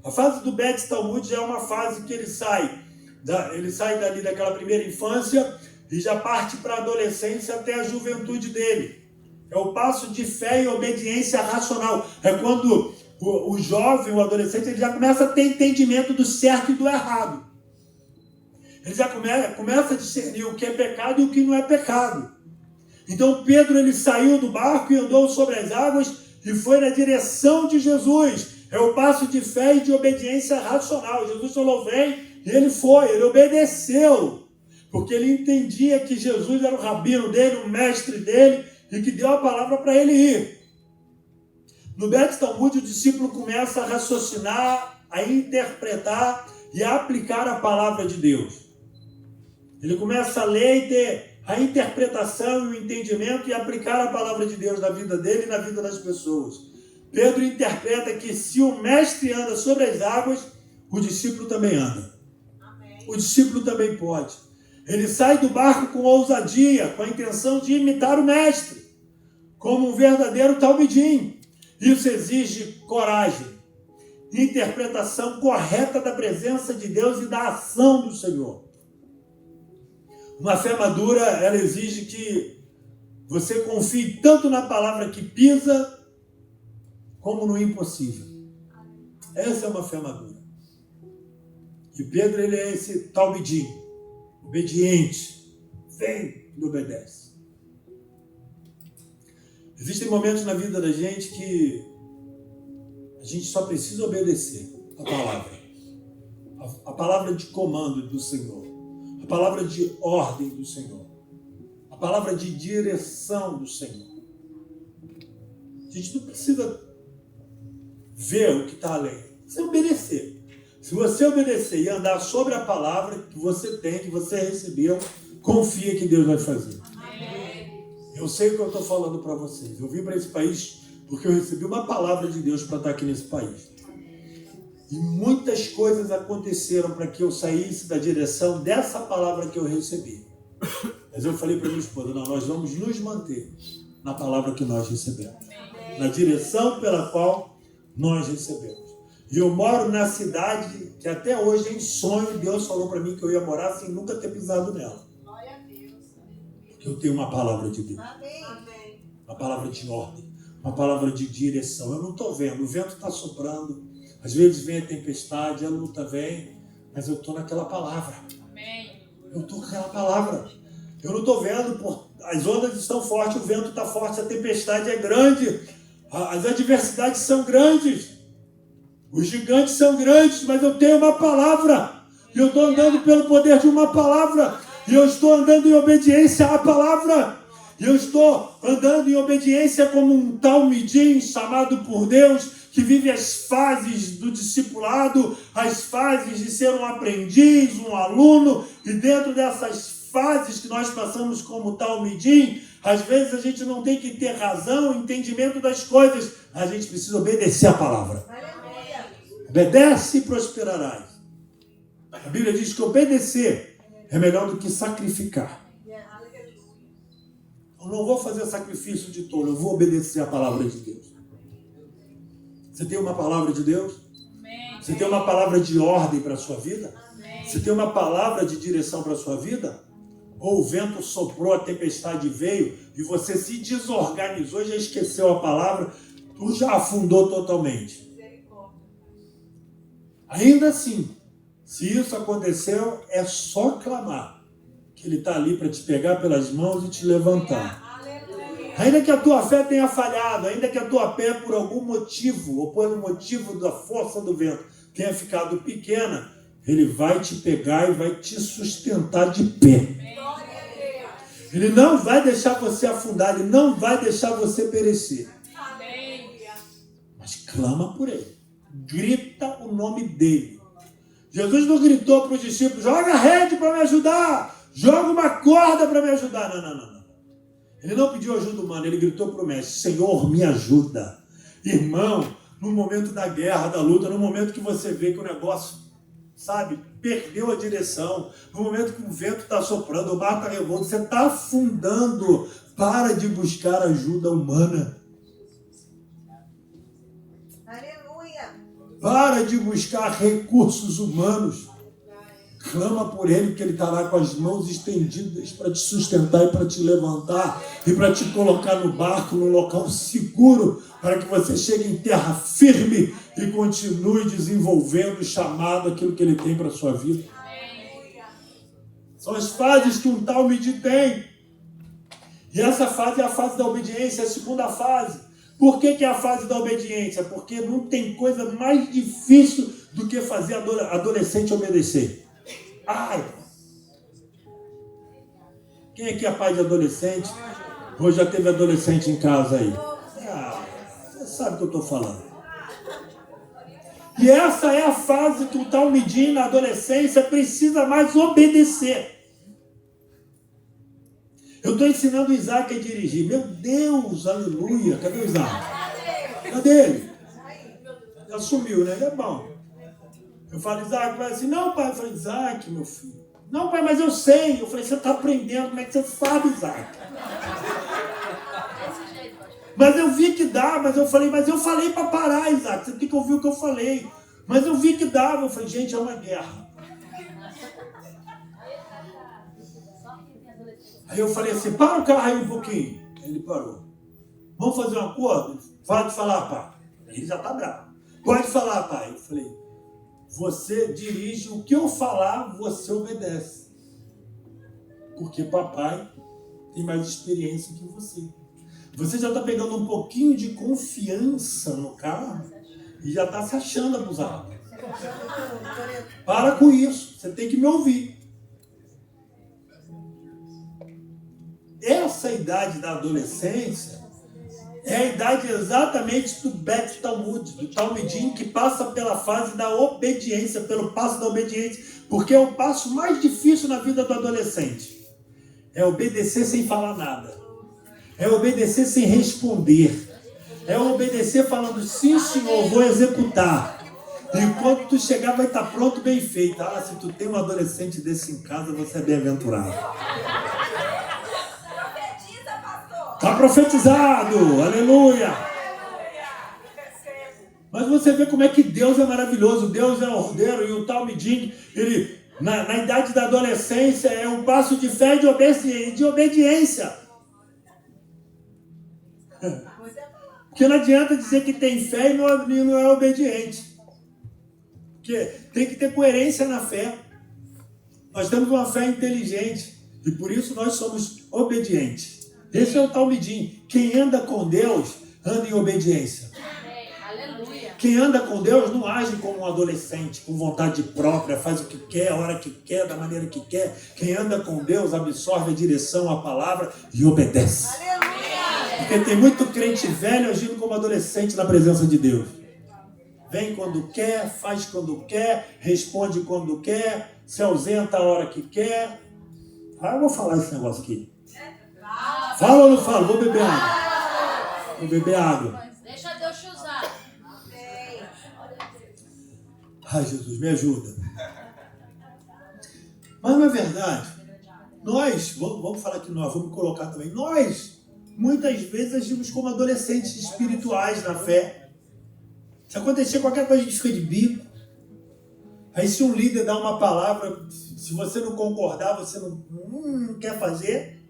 A fase do Bet Talmud é uma fase que ele sai dali daquela primeira infância e já parte para a adolescência até a juventude dele. É o passo de fé e obediência racional. É quando o jovem, o adolescente, ele já começa a ter entendimento do certo e do errado. Ele já começa a discernir o que é pecado e o que não é pecado. Então Pedro, ele saiu do barco e andou sobre as águas e foi na direção de Jesus. É o passo de fé e de obediência racional. Jesus falou, vem, e ele foi, ele obedeceu. Porque ele entendia que Jesus era o rabino dele, o mestre dele, e que deu a palavra para ele ir. No Bet Talmud, o discípulo começa a raciocinar, a interpretar e a aplicar a palavra de Deus. Ele começa a ler e ter a interpretação e o entendimento e aplicar a palavra de Deus na vida dele e na vida das pessoas. Pedro interpreta que se o mestre anda sobre as águas, o discípulo também anda. Amém. O discípulo também pode. Ele sai do barco com ousadia, com a intenção de imitar o mestre, como um verdadeiro talmidim. Isso exige coragem, interpretação correta da presença de Deus e da ação do Senhor. Uma fé madura, ela exige que você confie tanto na palavra que pisa, como no impossível. Essa é uma fé madura. E Pedro, ele é esse talmidim, obediente, vem e obedece. Existem momentos na vida da gente que a gente só precisa obedecer a palavra. A palavra de comando do Senhor. A palavra de ordem do Senhor. A palavra de direção do Senhor. A gente não precisa ver o que está além. Precisa obedecer. Se você obedecer e andar sobre a palavra que você tem, que você recebeu, confia que Deus vai fazer. Eu sei o que eu estou falando para vocês. Eu vim para esse país porque eu recebi uma palavra de Deus para estar aqui nesse país. E muitas coisas aconteceram para que eu saísse da direção dessa palavra que eu recebi. Mas eu falei para minha esposa, não, nós vamos nos manter na palavra que nós recebemos. Na direção pela qual nós recebemos. E eu moro na cidade que até hoje, em sonho, Deus falou para mim que eu ia morar sem nunca ter pisado nela. Porque eu tenho uma palavra de Deus. Uma palavra de ordem. Uma palavra de direção. Eu não estou vendo, o vento está soprando. Às vezes vem a tempestade, a luta vem, mas eu estou naquela palavra. Eu estou com aquela palavra. Eu não estou vendo, as ondas estão fortes, o vento está forte, a tempestade é grande, as adversidades são grandes, os gigantes são grandes, mas eu tenho uma palavra. E eu estou andando pelo poder de uma palavra. E eu estou andando em obediência à palavra. E eu estou andando em obediência como um talmidim chamado por Deus, que vive as fases do discipulado, as fases de ser um aprendiz, um aluno. E dentro dessas fases que nós passamos como talmidim, às vezes a gente não tem que ter razão, entendimento das coisas. A gente precisa obedecer a palavra. Obedece e prosperarás. A Bíblia diz que obedecer é melhor do que sacrificar. Eu não vou fazer sacrifício de tolo, eu vou obedecer a palavra de Deus. Você tem uma palavra de Deus? Você tem uma palavra de ordem para a sua vida? Você tem uma palavra de direção para a sua vida? Ou o vento soprou, a tempestade veio e você se desorganizou e já esqueceu a palavra, tu já afundou totalmente. Ainda assim, se isso aconteceu, é só clamar. Que Ele está ali para te pegar pelas mãos e te levantar. Ainda que a tua fé tenha falhado, ainda que a tua fé por algum motivo, ou por um motivo da força do vento, tenha ficado pequena, Ele vai te pegar e vai te sustentar de pé. Ele não vai deixar você afundar, Ele não vai deixar você perecer. Mas clama por Ele. Grita o nome dEle. Jesus não gritou para os discípulos, joga a rede para me ajudar, joga uma corda para me ajudar. Não. Ele não pediu ajuda humana, ele gritou para o mestre, Senhor, me ajuda. Irmão, no momento da guerra, da luta, no momento que você vê que o negócio, sabe, perdeu a direção, no momento que o vento está soprando, o mar está revolto, você está afundando, para de buscar ajuda humana. Para de buscar recursos humanos. Clama por Ele, que Ele está lá com as mãos estendidas para te sustentar e para te levantar e para te colocar no barco, num local seguro, para que você chegue em terra firme e continue desenvolvendo o chamado, aquilo que Ele tem para a sua vida. São as fases que um talmidim tem. E essa fase é a fase da obediência, é a segunda fase. Por que é a fase da obediência? Porque não tem coisa mais difícil do que fazer adolescente obedecer. Ai! Quem aqui é pai de adolescente? Ou já teve adolescente em casa aí? Você sabe o que eu estou falando. E essa é a fase que o talmidim na adolescência precisa mais obedecer. Eu estou ensinando o Isaac a dirigir. Meu Deus, aleluia. Cadê o Isaac? Cadê ele? Já sumiu, né? Ele é bom. Eu falo, Isaac, vai assim, não, pai. Eu falei, Isaac, meu filho. Não, pai, mas eu sei. Eu falei, você está aprendendo. Como é que você sabe, Isaac? Mas eu vi que dá. Mas eu falei para parar, Isaac. Você tem que ouvir o que eu falei. Mas eu vi que dava. Eu falei, gente, é uma guerra. Aí eu falei assim, para o carro aí um pouquinho. Aí ele parou. Vamos fazer um acordo? Pode falar, pai. Ele já está bravo. Pode falar, pai. Eu falei, você dirige o que eu falar, você obedece. Porque papai tem mais experiência que você. Você já está pegando um pouquinho de confiança no carro e já está se achando abusado. Para com isso. Você tem que me ouvir. Essa idade da adolescência é a idade exatamente do Bet Talmud, do talmidim, que passa pela fase da obediência, pelo passo da obediência, porque é o passo mais difícil na vida do adolescente. É obedecer sem falar nada. É obedecer sem responder. É obedecer falando, sim, senhor, vou executar. E quando tu chegar vai estar pronto, bem feito. Ah, se tu tem um adolescente desse em casa, você é bem-aventurado. Está profetizado, aleluia. Mas você vê como é que Deus é maravilhoso. Deus é ordeiro e o talmidim, ele, na idade da adolescência, é um passo de fé e de obediência. Porque não adianta dizer que tem fé e não é obediente. Porque tem que ter coerência na fé. Nós temos uma fé inteligente e por isso nós somos obedientes. Esse é o talmidim. Quem anda com Deus, anda em obediência. Quem anda com Deus não age como um adolescente, com vontade própria, faz o que quer, a hora que quer, da maneira que quer. Quem anda com Deus absorve a direção, a palavra e obedece. Porque tem muito crente velho agindo como adolescente na presença de Deus. Vem quando quer, faz quando quer, responde quando quer, se ausenta a hora que quer. Ah, eu vou falar esse negócio aqui. Fala ou não fala? Vou beber água. Vou beber água. Deixa Deus te usar. Ai, Jesus, me ajuda. Mas não é verdade. Nós, vamos falar aqui nós, vamos colocar também. Nós, muitas vezes, agimos como adolescentes espirituais na fé. Se acontecer qualquer coisa, a gente fica de bico. Aí se um líder dá uma palavra, se você não concordar, você não quer fazer.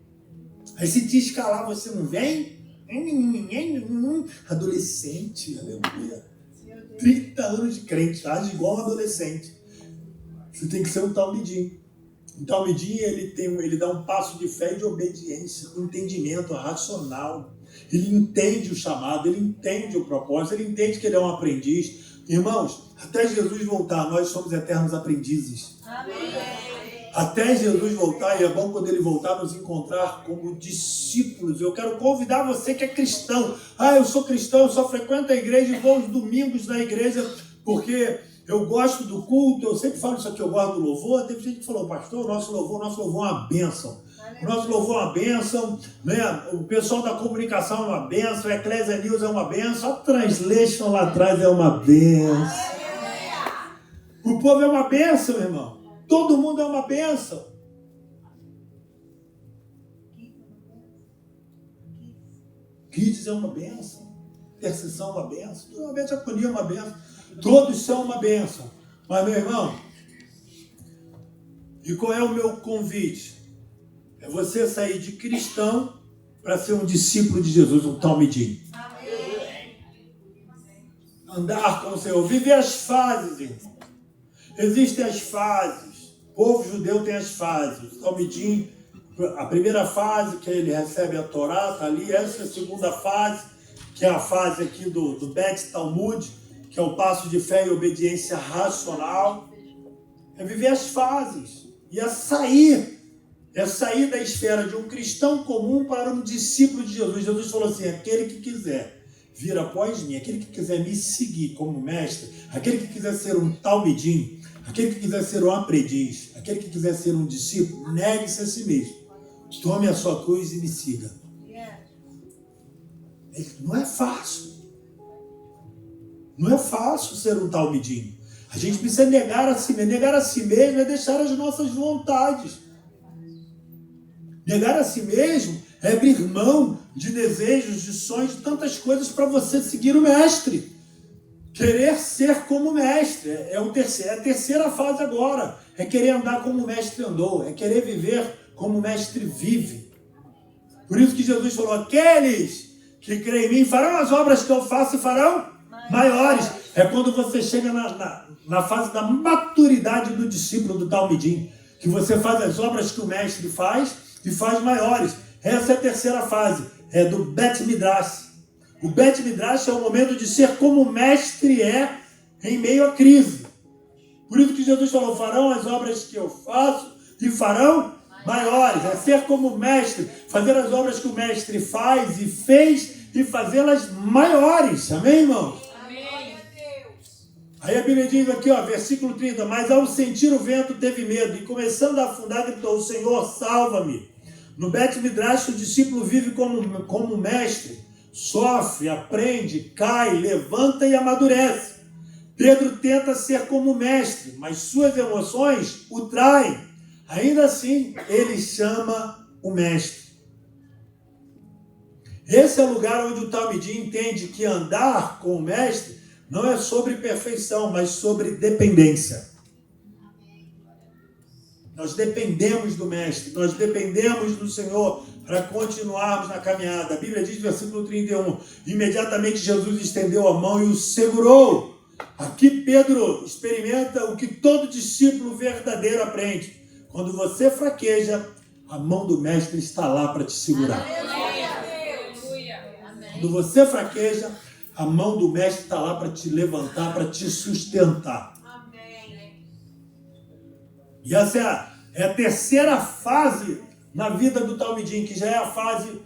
Aí se te escalar, você não vem. Adolescente, aleluia. 30 anos de crente, age igual um adolescente. Você tem que ser um talmidim. Um talmidim, ele dá um passo de fé e de obediência, com entendimento racional. Ele entende o chamado, ele entende o propósito, ele entende que ele é um aprendiz. Irmãos, até Jesus voltar, nós somos eternos aprendizes. Amém. Até Jesus voltar, e é bom quando ele voltar nos encontrar como discípulos. Eu quero convidar você que é cristão. Ah, eu sou cristão, eu só frequento a igreja e vou aos domingos na igreja porque eu gosto do culto. Eu sempre falo isso aqui, eu gosto do louvor. Teve gente que falou, pastor, o nosso louvor é uma bênção. O nosso louvor é uma bênção, né? O pessoal da comunicação é uma bênção, a Ecclesia News é uma bênção, a Translation lá atrás é uma bênção. O povo é uma bênção, meu irmão. Todo mundo é uma bênção. Kids é uma bênção. Intercessão é uma bênção. Tudo é uma bênção. Diaconia é uma bênção. Todos são uma bênção. Mas, meu irmão, e qual é o meu convite? É você sair de cristão para ser um discípulo de Jesus, um talmidim. Andar com o Senhor. Viver as fases, irmão. Existem as fases. O povo judeu tem as fases. O talmidim, a primeira fase, que ele recebe a Torá, está ali. Essa é a segunda fase, que é a fase aqui do Bet Talmud, que é o passo de fé e obediência racional. É viver as fases. E é sair da esfera de um cristão comum para um discípulo de Jesus. Jesus falou assim, aquele que quiser vir após mim, aquele que quiser me seguir como mestre, aquele que quiser ser um talmidim, aquele que quiser ser um aprendiz, aquele que quiser ser um discípulo, negue-se a si mesmo. Tome a sua cruz e me siga. Não é fácil. Não é fácil ser um talmidim. A gente precisa negar a si mesmo. Negar a si mesmo é deixar as nossas vontades. Negar a si mesmo é abrir mão de desejos, de sonhos, de tantas coisas para você seguir o mestre. Querer ser como o mestre. É a terceira fase agora. É querer andar como o mestre andou. É querer viver como o mestre vive. Por isso que Jesus falou, aqueles que creem em mim farão as obras que eu faço e farão maiores. É quando você chega na fase da maturidade do discípulo, do talmidim, que você faz as obras que o mestre faz e faz maiores. Essa é a terceira fase, é do Bet Midrash. O Bet Midrash é o momento de ser como o mestre é em meio à crise. Por isso que Jesus falou, farão as obras que eu faço e farão maiores. É ser como o mestre, fazer as obras que o mestre faz e fez e fazê-las maiores. Amém, irmãos? Amém. Aí a Bíblia diz aqui, versículo 30, mas ao sentir o vento teve medo e começando a afundar gritou, Senhor, salva-me. No Bet Midrash o discípulo vive como mestre, sofre, aprende, cai, levanta e amadurece. Pedro tenta ser como mestre, mas suas emoções o traem. Ainda assim, ele chama o mestre. Esse é o lugar onde o talmidim entende que andar com o mestre não é sobre perfeição, mas sobre dependência. Nós dependemos do mestre, nós dependemos do Senhor para continuarmos na caminhada. A Bíblia diz, versículo 31, imediatamente Jesus estendeu a mão e o segurou. Aqui Pedro experimenta o que todo discípulo verdadeiro aprende. Quando você fraqueja, a mão do mestre está lá para te segurar. Quando você fraqueja, A mão do mestre está lá para te levantar, para te sustentar. Amém. E essa é a terceira fase na vida do Talmidim, que já é a fase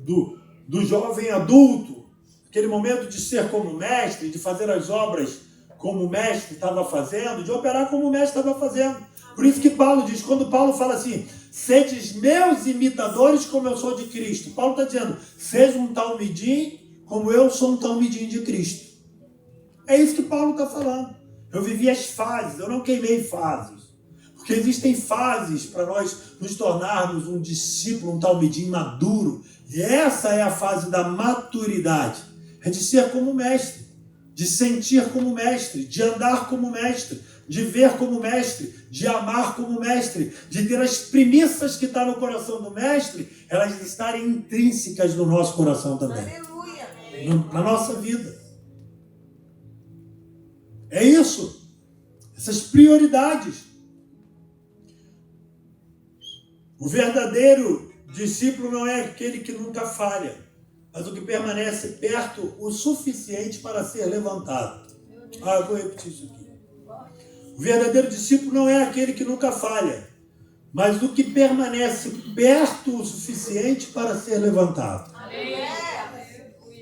do jovem adulto. Aquele momento de ser como mestre, de fazer as obras como o mestre estava fazendo, de operar como o mestre estava fazendo. Por isso que Paulo diz, quando Paulo fala assim, sedes meus imitadores como eu sou de Cristo. Paulo está dizendo, seja um talmidim como eu sou um talmidim de Cristo. É isso que Paulo está falando. Eu vivi as fases, eu não queimei fases. Porque existem fases para nós nos tornarmos um discípulo, um talmidim maduro. E essa é a fase da maturidade. É de ser como mestre, de sentir como mestre, de andar como mestre, de ver como mestre, de amar como mestre, de ter as premissas que estão no coração do mestre, elas estarem intrínsecas no nosso coração também. Aleluia. Na nossa vida. É isso. Essas prioridades. O verdadeiro discípulo não é aquele que nunca falha, mas o que permanece perto o suficiente para ser levantado. Eu vou repetir isso aqui. O verdadeiro discípulo não é aquele que nunca falha, mas o que permanece perto o suficiente para ser levantado.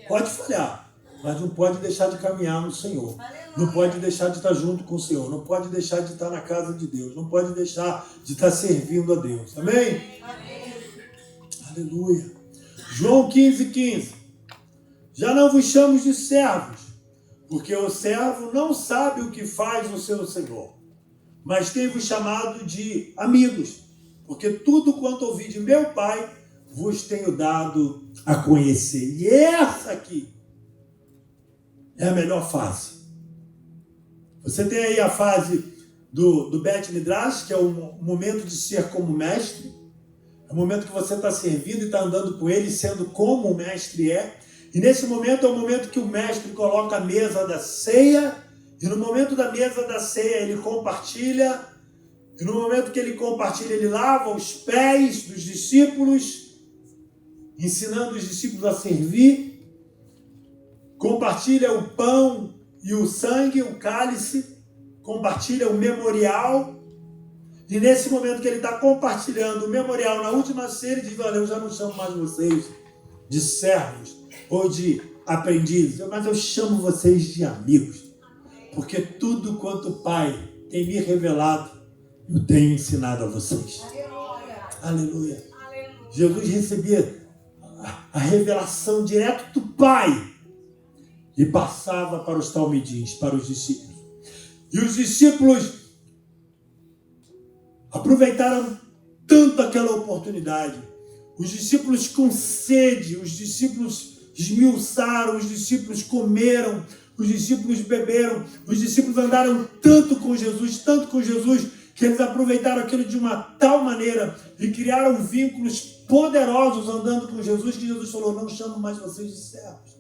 Pode falhar, mas não pode deixar de caminhar no Senhor. Não pode deixar de estar junto com o Senhor. Não pode deixar de estar na casa de Deus. Não pode deixar de estar servindo a Deus. Amém? Amém. Aleluia. João 15:15. Já não vos chamo de servos, porque o servo não sabe o que faz o seu Senhor. Mas tenho-vos chamado de amigos, porque tudo quanto ouvi de meu Pai vos tenho dado a conhecer. E essa aqui é a melhor fase. Você tem aí a fase do Bet Midrash, que é o momento de ser como mestre. É o momento que você está servindo e está andando com ele, sendo como o mestre é. E nesse momento é o momento que o mestre coloca a mesa da ceia. E no momento da mesa da ceia ele compartilha. E no momento que ele compartilha, ele lava os pés dos discípulos, ensinando os discípulos a servir. Compartilha o pão e o sangue, o cálice, compartilha o memorial. E nesse momento que ele está compartilhando o memorial na última ceia, ele diz, olha, eu já não chamo mais vocês de servos ou de aprendizes, mas eu chamo vocês de amigos. Porque tudo quanto o Pai tem me revelado, eu tenho ensinado a vocês. Aleluia. Aleluia. Jesus recebia a revelação direto do Pai e passava para os talmidins, para os discípulos. E os discípulos aproveitaram tanto aquela oportunidade. Os discípulos com sede, os discípulos esmiuçaram, os discípulos comeram, os discípulos beberam, os discípulos andaram tanto com Jesus, que eles aproveitaram aquilo de uma tal maneira e criaram vínculos poderosos andando com Jesus, que Jesus falou, não chamo mais vocês de servos.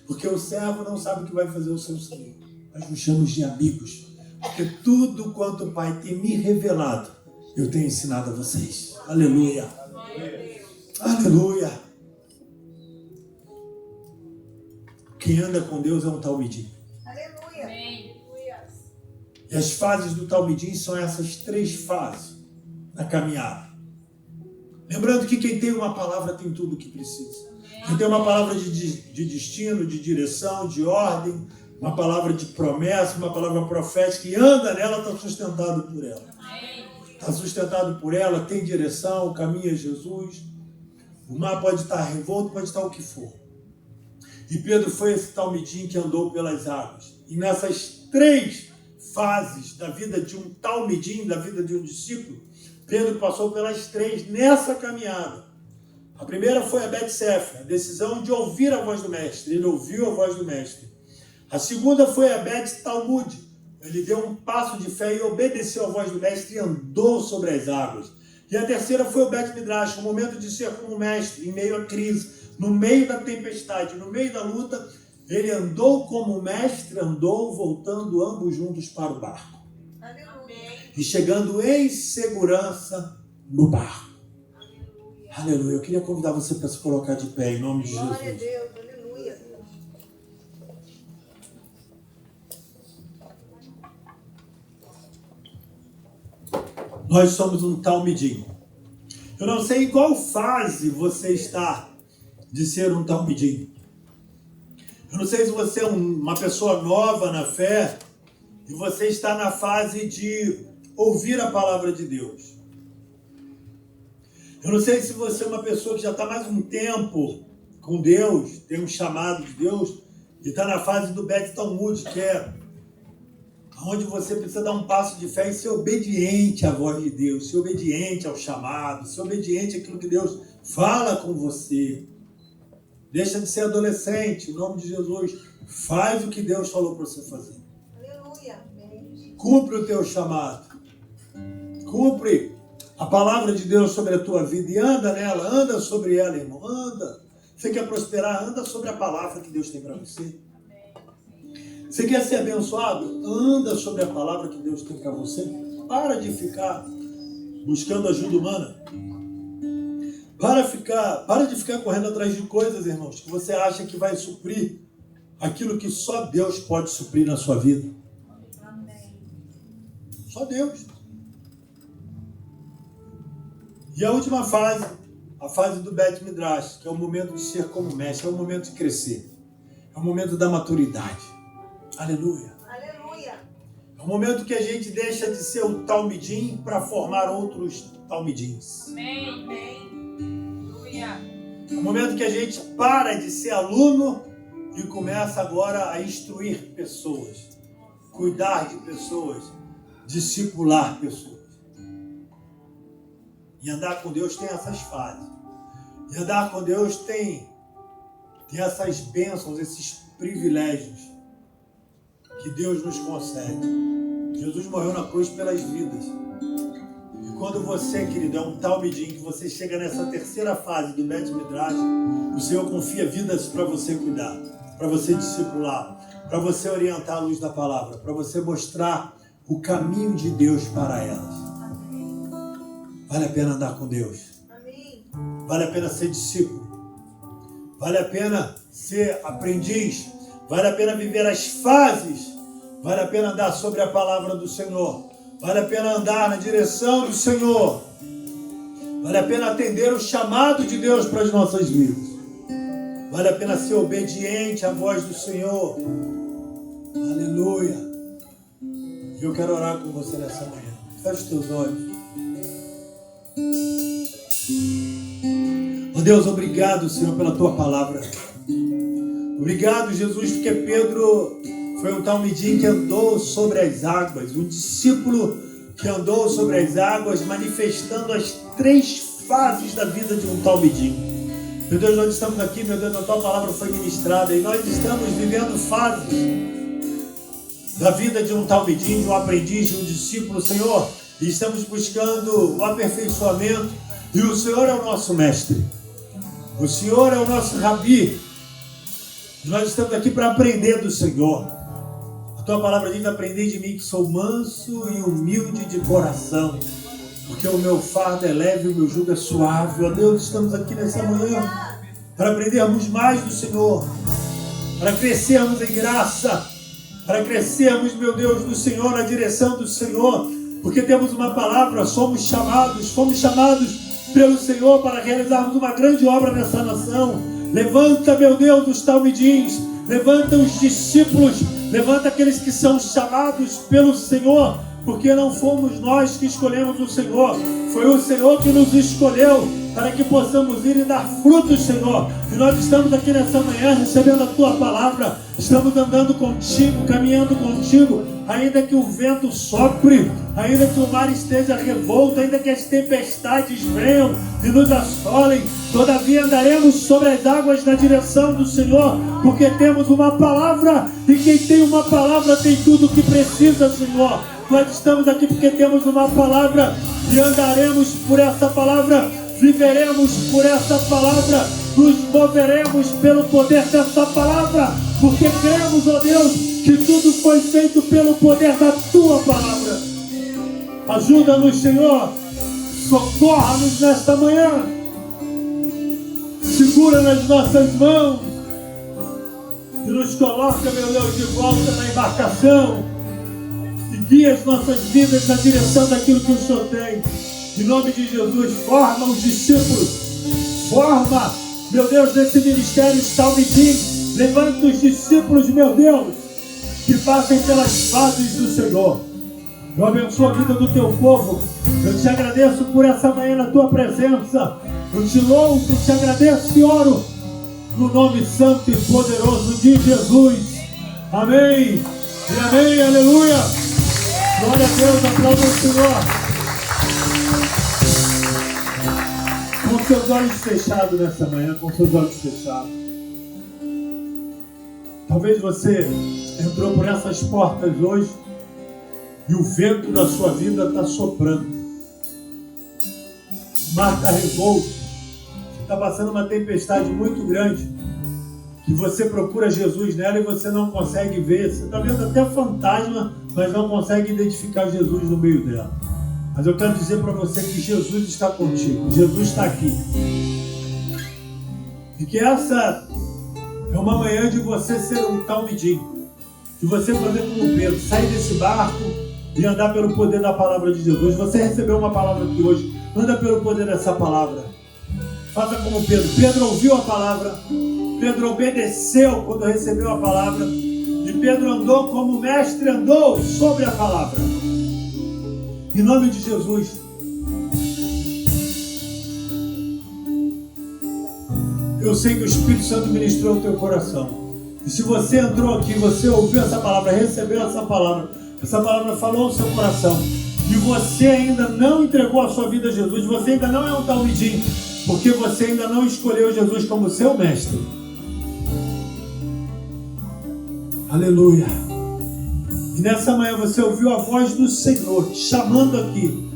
Porque o servo não sabe o que vai fazer o seu Senhor. Nós nos chamamos de amigos. Porque tudo quanto o Pai tem me revelado, eu tenho ensinado a vocês. Aleluia. Aleluia. Quem anda com Deus é um talmidim. Aleluia. E as fases do talmidim são essas 3 fases na caminhada. Lembrando que quem tem uma palavra tem tudo o que precisa. Quem tem uma palavra de destino, de direção, de ordem, uma palavra de promessa, uma palavra profética, e anda nela, está sustentado por ela. Está sustentado por ela, tem direção, o caminho é Jesus. O mar pode estar revolto, pode estar o que for. E Pedro foi esse talmidim que andou pelas águas. E nessas 3 fases da vida de um talmidim, da vida de um discípulo, Pedro passou pelas 3 nessa caminhada. A primeira foi a Bet-Sefer, a decisão de ouvir a voz do mestre. Ele ouviu a voz do mestre. A segunda foi a Bet-Talmud. Ele deu um passo de fé e obedeceu a voz do mestre e andou sobre as águas. E a terceira foi o Bet-Midrash, o momento de ser como mestre, em meio à crise, no meio da tempestade, no meio da luta. Ele andou como mestre, andou voltando ambos juntos para o barco. E chegando em segurança no barco. Aleluia. Eu queria convidar você para se colocar de pé em nome de Jesus. Glória a Deus, aleluia. Nós somos um talmidim. Eu não sei em qual fase você está de ser um talmidim. Eu não sei se você é uma pessoa nova na fé e você está na fase de ouvir a palavra de Deus. Eu não sei se você é uma pessoa que já está mais um tempo com Deus, tem um chamado de Deus, e está na fase do Bet Talmud, que é onde você precisa dar um passo de fé e ser obediente à voz de Deus, ser obediente ao chamado, ser obediente àquilo que Deus fala com você. Deixa de ser adolescente, em nome de Jesus. Faz o que Deus falou para você fazer. Aleluia. Cumpre o teu chamado. Cumpre a palavra de Deus sobre a tua vida e anda nela, anda sobre ela, irmão, anda. Você quer prosperar, anda sobre a palavra que Deus tem para você. Você quer ser abençoado? Anda sobre a palavra que Deus tem para você. Para de ficar buscando ajuda humana. Para de ficar correndo atrás de coisas, irmãos, que você acha que vai suprir aquilo que só Deus pode suprir na sua vida. Só Deus. E a última fase, a fase do Bet Midrash, que é o momento de ser como mestre, é o momento de crescer. É o momento da maturidade. Aleluia. Aleluia. É o momento que a gente deixa de ser o talmidim para formar outros talmidins. Amém. Aleluia. É o momento que a gente para de ser aluno e começa agora a instruir pessoas, cuidar de pessoas, discipular pessoas. E andar com Deus tem essas fases. E andar com Deus tem essas bênçãos, esses privilégios que Deus nos concede. Jesus morreu na cruz pelas vidas. E quando você, querido, é um talmidim, que você chega nessa terceira fase do Bet Midrash, o Senhor confia vidas para você cuidar, para você discipular, para você orientar a luz da palavra, para você mostrar o caminho de Deus para elas. Vale a pena andar com Deus. Amém. Vale a pena ser discípulo. Vale a pena ser aprendiz. Vale a pena viver as fases. Vale a pena andar sobre a palavra do Senhor. Vale a pena andar na direção do Senhor. Vale a pena atender o chamado de Deus para as nossas vidas. Vale a pena ser obediente à voz do Senhor. Aleluia. E eu quero orar com você nessa manhã. Feche os teus olhos. Oh Deus, obrigado, Senhor, pela Tua palavra. Obrigado, Jesus, porque Pedro foi um talmidim que andou sobre as águas, um discípulo que andou sobre as águas, manifestando as 3 fases da vida de um talmidim. Meu Deus, nós estamos aqui, meu Deus, a Tua palavra foi ministrada e nós estamos vivendo fases da vida de um talmidim, de um aprendiz, de um discípulo, Senhor, e estamos buscando o aperfeiçoamento e o Senhor é o nosso mestre. O Senhor é o nosso rabi. E nós estamos aqui para aprender do Senhor. A Tua palavra diz: aprendei de mim que sou manso e humilde de coração, porque o meu fardo é leve e o meu jugo é suave. Ó Deus, estamos aqui nessa manhã para aprendermos mais do Senhor, para crescermos em graça, para crescermos, meu Deus, do Senhor, na direção do Senhor, porque temos uma palavra, fomos chamados pelo Senhor para realizarmos uma grande obra nessa nação. Levanta, meu Deus, os talmidins, levanta os discípulos, levanta aqueles que são chamados pelo Senhor, porque não fomos nós que escolhemos o Senhor, foi o Senhor que nos escolheu para que possamos ir e dar frutos, Senhor. E nós estamos aqui nessa manhã recebendo a Tua palavra, estamos andando contigo, caminhando contigo, ainda que o vento sopre, ainda que o mar esteja revolto, ainda que as tempestades venham e nos assolem, todavia andaremos sobre as águas na direção do Senhor, porque temos uma palavra, e quem tem uma palavra tem tudo o que precisa, Senhor. Nós estamos aqui porque temos uma palavra e andaremos por essa palavra, viveremos por essa palavra, nos moveremos pelo poder dessa palavra, porque cremos, ó Deus, que tudo foi feito pelo poder da Tua palavra. Ajuda-nos, Senhor, socorra-nos nesta manhã, segura nas nossas mãos e nos coloca, meu Deus, de volta na embarcação e guia as nossas vidas na direção daquilo que o Senhor tem. Em nome de Jesus, forma os discípulos. Forma, meu Deus, nesse ministério Salmitim. Levanta os discípulos, meu Deus, que passem pelas fases do Senhor. Eu abençoo a vida do teu povo. Eu te agradeço por essa manhã na tua presença. Eu te louvo, te agradeço e oro no nome santo e poderoso de Jesus. Amém. E amém, aleluia. Glória a Deus, aplauda o Senhor. Com seus olhos fechados nessa manhã, com seus olhos fechados. Talvez você entrou por essas portas hoje e o vento da sua vida está soprando. O mar está revolto. Você está passando uma tempestade muito grande, que você procura Jesus nela e você não consegue ver. Você está vendo até fantasma, mas não consegue identificar Jesus no meio dela. Mas eu quero dizer para você que Jesus está contigo. Jesus está aqui. E que essa é uma manhã de você ser um talmidim. De você fazer como Pedro, sair desse barco e andar pelo poder da palavra de Jesus. Você recebeu uma palavra aqui hoje, anda pelo poder dessa palavra. Faça como Pedro. Pedro ouviu a palavra, Pedro obedeceu quando recebeu a palavra, e Pedro andou como o mestre andou sobre a palavra. Em nome de Jesus. Eu sei que o Espírito Santo ministrou o teu coração. E se você entrou aqui, você ouviu essa palavra, recebeu essa palavra falou ao seu coração, e você ainda não entregou a sua vida a Jesus, você ainda não é um talmidim, porque você ainda não escolheu Jesus como seu mestre. Aleluia. E nessa manhã você ouviu a voz do Senhor te chamando aqui,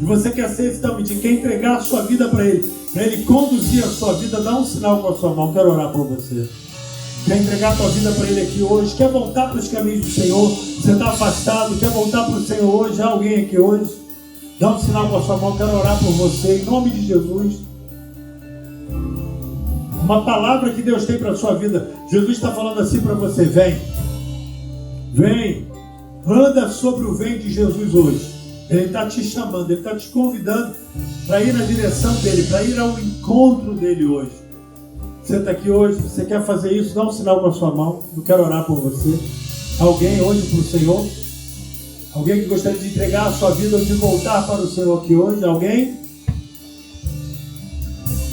e você quer ser esse talmidim, quer entregar a sua vida para Ele conduzir a sua vida. Dá um sinal com a sua mão, quero orar por você. Quer entregar a tua vida para Ele aqui hoje? Quer voltar para os caminhos do Senhor? Você está afastado, quer voltar para o Senhor hoje? Há alguém aqui hoje? Dá um sinal com a sua mão, quero orar por você, em nome de Jesus. Uma palavra que Deus tem para a sua vida. Jesus está falando assim para você: vem, vem, anda sobre o vento de Jesus hoje. Ele está te chamando, Ele está te convidando para ir na direção dEle, para ir ao encontro dEle hoje. Você está aqui hoje, você quer fazer isso? Dá um sinal com a sua mão, eu quero orar por você. Alguém hoje para o Senhor? Alguém que gostaria de entregar a sua vida ou de voltar para o Senhor aqui hoje? Alguém?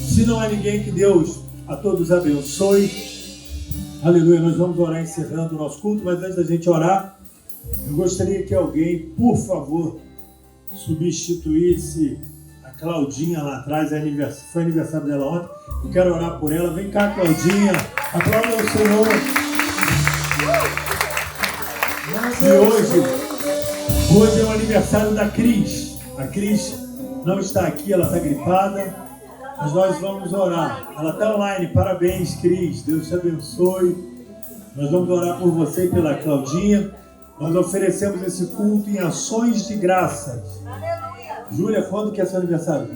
Se não há ninguém, que Deus a todos abençoe. Aleluia, nós vamos orar encerrando o nosso culto, mas antes da gente orar, eu gostaria que alguém, por favor, substituísse a Claudinha lá atrás. Foi aniversário dela ontem, eu quero orar por ela. Vem cá, Claudinha, aplauda o Senhor. E hoje é o aniversário da Cris. A Cris não está aqui, ela está gripada, mas nós vamos orar. Ela está online. Parabéns, Cris, Deus te abençoe. Nós vamos orar por você e pela Claudinha. Nós oferecemos esse culto em ações de graças. Júlia, quando que é seu aniversário?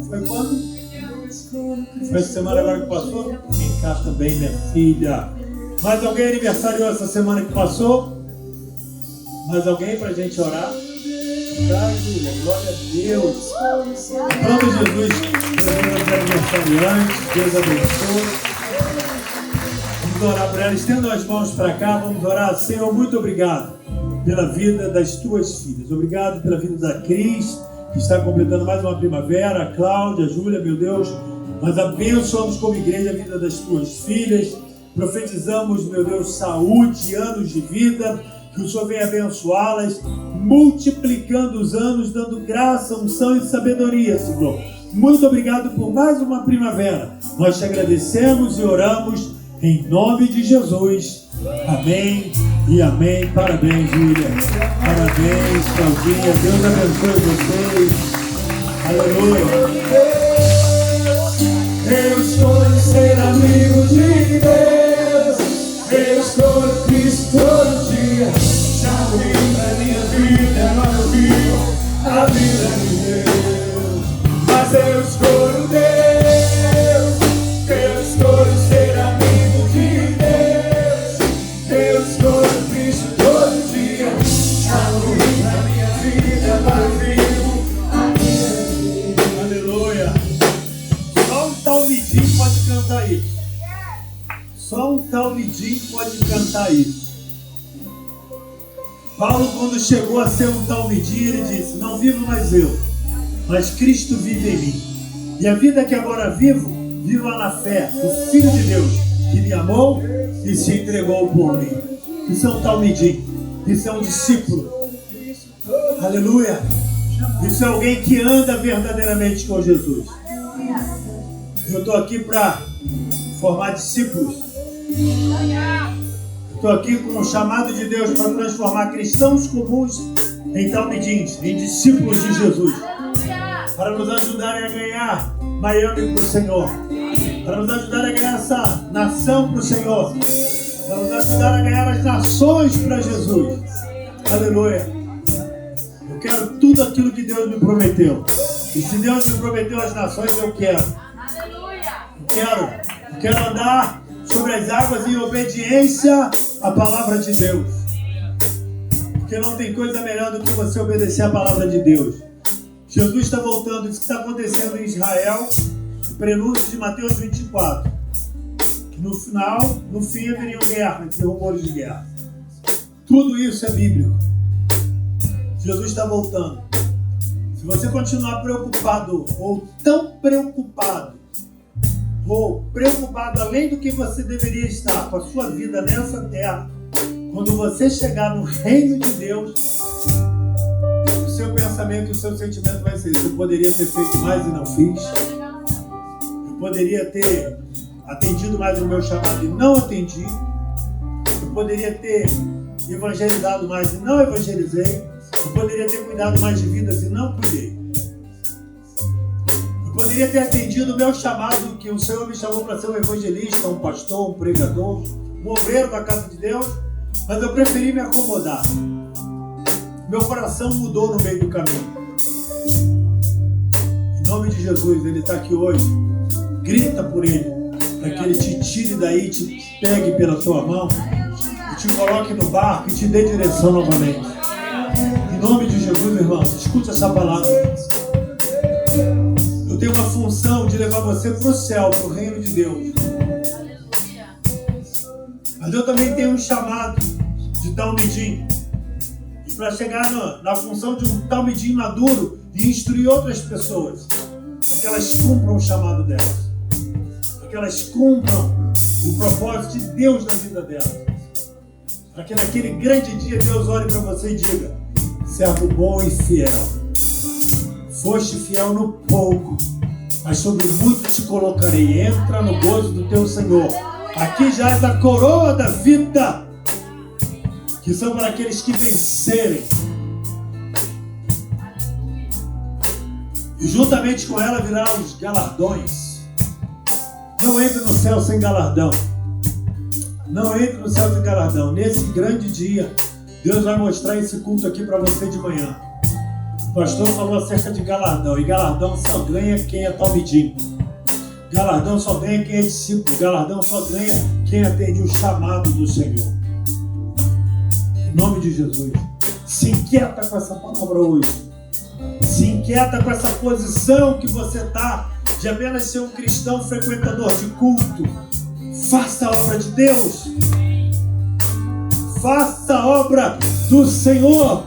Foi quando? Foi essa semana agora que passou? Vem cá também, minha filha. Mais alguém aniversariou essa semana que passou? Mais alguém pra gente orar? Tá, Júlia, glória a Deus. Pronto, Jesus, os aniversariantes, Deus abençoe. Vamos orar por ela, estenda as mãos para cá, vamos orar. Senhor, muito obrigado pela vida das tuas filhas, obrigado pela vida da Cris, que está completando mais uma primavera, a Cláudia, a Júlia, meu Deus, nós abençoamos como igreja a vida das tuas filhas, profetizamos, meu Deus, saúde, anos de vida, que o Senhor venha abençoá-las, multiplicando os anos, dando graça, unção e sabedoria, Senhor. Muito obrigado por mais uma primavera, nós te agradecemos e oramos em nome de Jesus. Amém e amém. Parabéns, Júlia. Parabéns, Claudinha. Deus abençoe vocês. Aleluia. Eu escolho ser amigo de Deus. Eu escolho Cristo todo dia. Já vivo a minha vida, agora eu vivo a vida de Deus. Mas eu escolho Deus. Eu escolho ser amigo de Deus. Eu escolho Cristo todo dia. Talmidim pode cantar isso. Paulo, quando chegou a ser um Talmidim, ele disse: não vivo mais eu, mas Cristo vive em mim. E a vida que agora vivo, viva na fé do Filho de Deus, que me amou e se entregou por mim. Isso é um Talmidim, isso é um discípulo. Aleluia! Isso é alguém que anda verdadeiramente com Jesus. Eu estou aqui para formar discípulos. Estou aqui com o chamado de Deus para transformar cristãos comuns em talmidins, em discípulos de Jesus. Para nos ajudarem a ganhar Miami para o Senhor. Para nos ajudarem a ganhar essa nação para o Senhor. Para nos ajudar a ganhar as nações para Jesus. Aleluia. Eu quero tudo aquilo que Deus me prometeu. E se Deus me prometeu as nações, eu quero. Eu quero andar sobre as águas em obediência à palavra de Deus. Porque não tem coisa melhor do que você obedecer à palavra de Deus. Jesus está voltando. Isso que está acontecendo em Israel, prenúncio de Mateus 24. Que no fim haveriam guerras e rumores de guerra. Tudo isso é bíblico. Jesus está voltando. Se você continuar preocupado ou tão preocupado, ou preocupado além do que você deveria estar com a sua vida nessa terra, quando você chegar no reino de Deus, o seu pensamento e o seu sentimento vai ser: eu poderia ter feito mais e não fiz. Eu poderia ter atendido mais o meu chamado e não atendi. Eu poderia ter evangelizado mais e não evangelizei. Eu poderia ter cuidado mais de vidas e não cuidei. Eu poderia ter atendido o meu chamado, que o Senhor me chamou para ser um evangelista, um pastor, um pregador, um obreiro da casa de Deus, mas eu preferi me acomodar. Meu coração mudou no meio do caminho. Em nome de Jesus, Ele está aqui hoje. Grita por Ele, para que Ele te tire daí, te pegue pela tua mão, e te coloque no barco e te dê direção novamente. Em nome de Jesus, irmãos, escute essa palavra. Eu tenho uma função de levar você para o céu, para o reino de Deus. Mas eu também tenho um chamado de talmidim. E para chegar na função de um talmidim maduro e instruir outras pessoas, para que elas cumpram o chamado delas, para que elas cumpram o propósito de Deus na vida delas, para que naquele grande dia Deus olhe para você e diga: servo bom e fiel, foste fiel no pouco, mas sobre muito te colocarei. Entra no gozo do teu Senhor. Aqui jaz a coroa da vida, que são para aqueles que vencerem. E juntamente com ela virão os galardões. Não entre no céu sem galardão. Não entre no céu sem galardão. Nesse grande dia, Deus vai mostrar esse culto aqui para você de manhã. O pastor falou acerca de galardão. E galardão só ganha quem é talmidim. Galardão só ganha quem é discípulo. Galardão só ganha quem atende o chamado do Senhor. Em nome de Jesus. Se inquieta com essa palavra hoje. Se inquieta com essa posição que você está de apenas ser um cristão frequentador de culto. Faça a obra de Deus. Faça a obra do Senhor.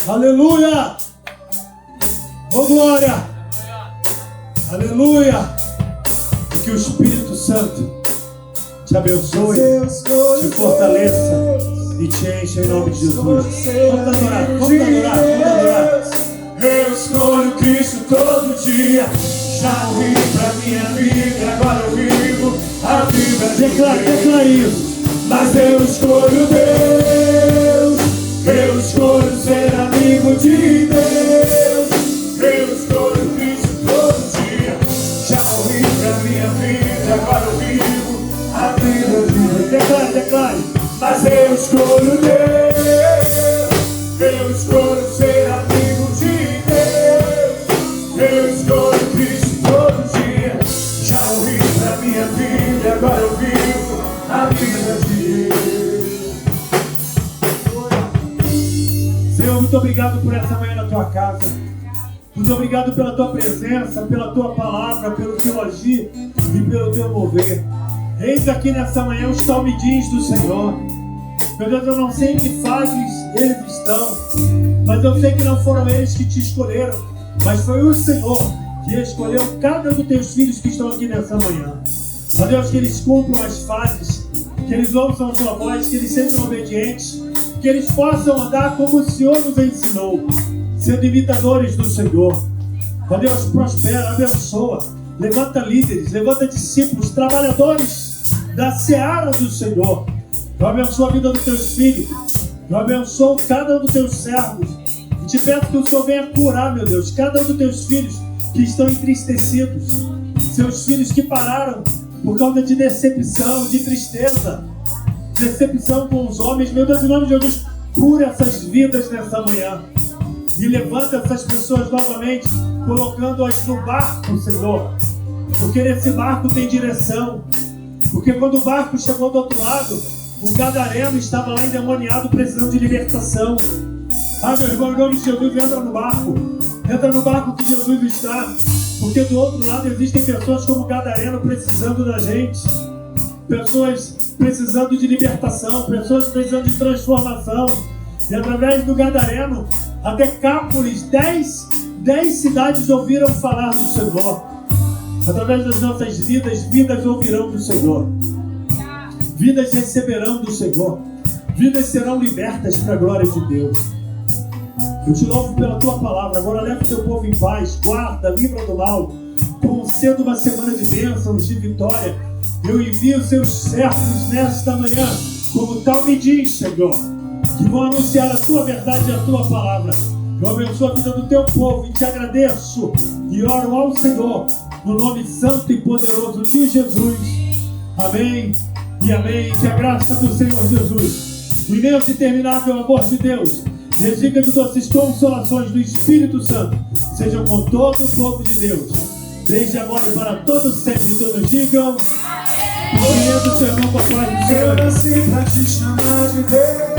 Aleluia. Oh glória. Aleluia. Que o Espírito Santo te abençoe, te fortaleça e te enche em nome de Jesus. Vamos adorar, vamos adorar, vamos adorar. Eu escolho Cristo todo dia. Já morri pra minha vida, agora eu vivo a vida de Deus. Declara isso. Mas eu escolho Deus. Eu escolho ser amigo de Deus. Eu escolho Cristo todo dia. Já morri pra minha vida, agora eu vivo a vida de Deus. Declare, declare. Mas eu escolho Deus. Eu escolho ser amigo de Deus. Eu escolho Cristo todo dia. Já morri pra minha vida, agora eu vivo a vida de Deus. Senhor, muito obrigado por essa manhã na tua casa. Muito obrigado pela tua presença, pela tua palavra, pelo teu agir e pelo teu mover. Eis aqui nessa manhã os talmidins do Senhor. Meu Deus, eu não sei em que fases eles estão, mas eu sei que não foram eles que te escolheram, mas foi o Senhor que escolheu cada um dos teus filhos que estão aqui nessa manhã. Ó Deus, que eles cumpram as fases, que eles ouçam a tua voz, que eles sejam obedientes, que eles possam andar como o Senhor nos ensinou, sendo imitadores do Senhor. Ó Deus, prospera, abençoa, levanta líderes, levanta discípulos, trabalhadores da seara do Senhor. Eu abençoo a vida dos teus filhos, eu abençoo cada um dos teus servos, e te peço que o Senhor venha curar, meu Deus, cada um dos teus filhos que estão entristecidos, seus filhos que pararam por causa de decepção, de tristeza, decepção com os homens. Meu Deus, em nome de Jesus, cura essas vidas nessa manhã e levanta essas pessoas novamente, colocando-as no barco, Senhor, porque nesse barco tem direção, porque quando o barco chegou do outro lado, o gadareno estava lá endemoniado, precisando de libertação. Ah, meu irmão, em nome de Jesus, entra no barco que Jesus está, porque do outro lado existem pessoas como o gadareno precisando da gente, pessoas precisando de libertação, pessoas precisando de transformação, e através do gadareno, até Cápolis, 10 cidades ouviram falar do Senhor. Através das nossas vidas, vidas ouvirão do Senhor, vidas receberão do Senhor, vidas serão libertas para a glória de Deus. Eu te louvo pela tua palavra. Agora leva o teu povo em paz, guarda, livra do mal, conceda uma semana de bênçãos, de vitória. Eu envio os seus servos nesta manhã, como talmidins, Senhor, que vão anunciar a tua verdade e a tua palavra. Eu abençoo a vida do teu povo e te agradeço e oro ao Senhor, no nome santo e poderoso de Jesus. Amém e amém. Que a graça do Senhor Jesus, o imenso e interminável amor de Deus, e as ricas e doces consolações do Espírito Santo sejam com todo o povo de Deus, desde agora e para todos sempre. Todos digam: amém. O Senhor com a paz do Senhor. Eu nasci pra te chamar de Deus.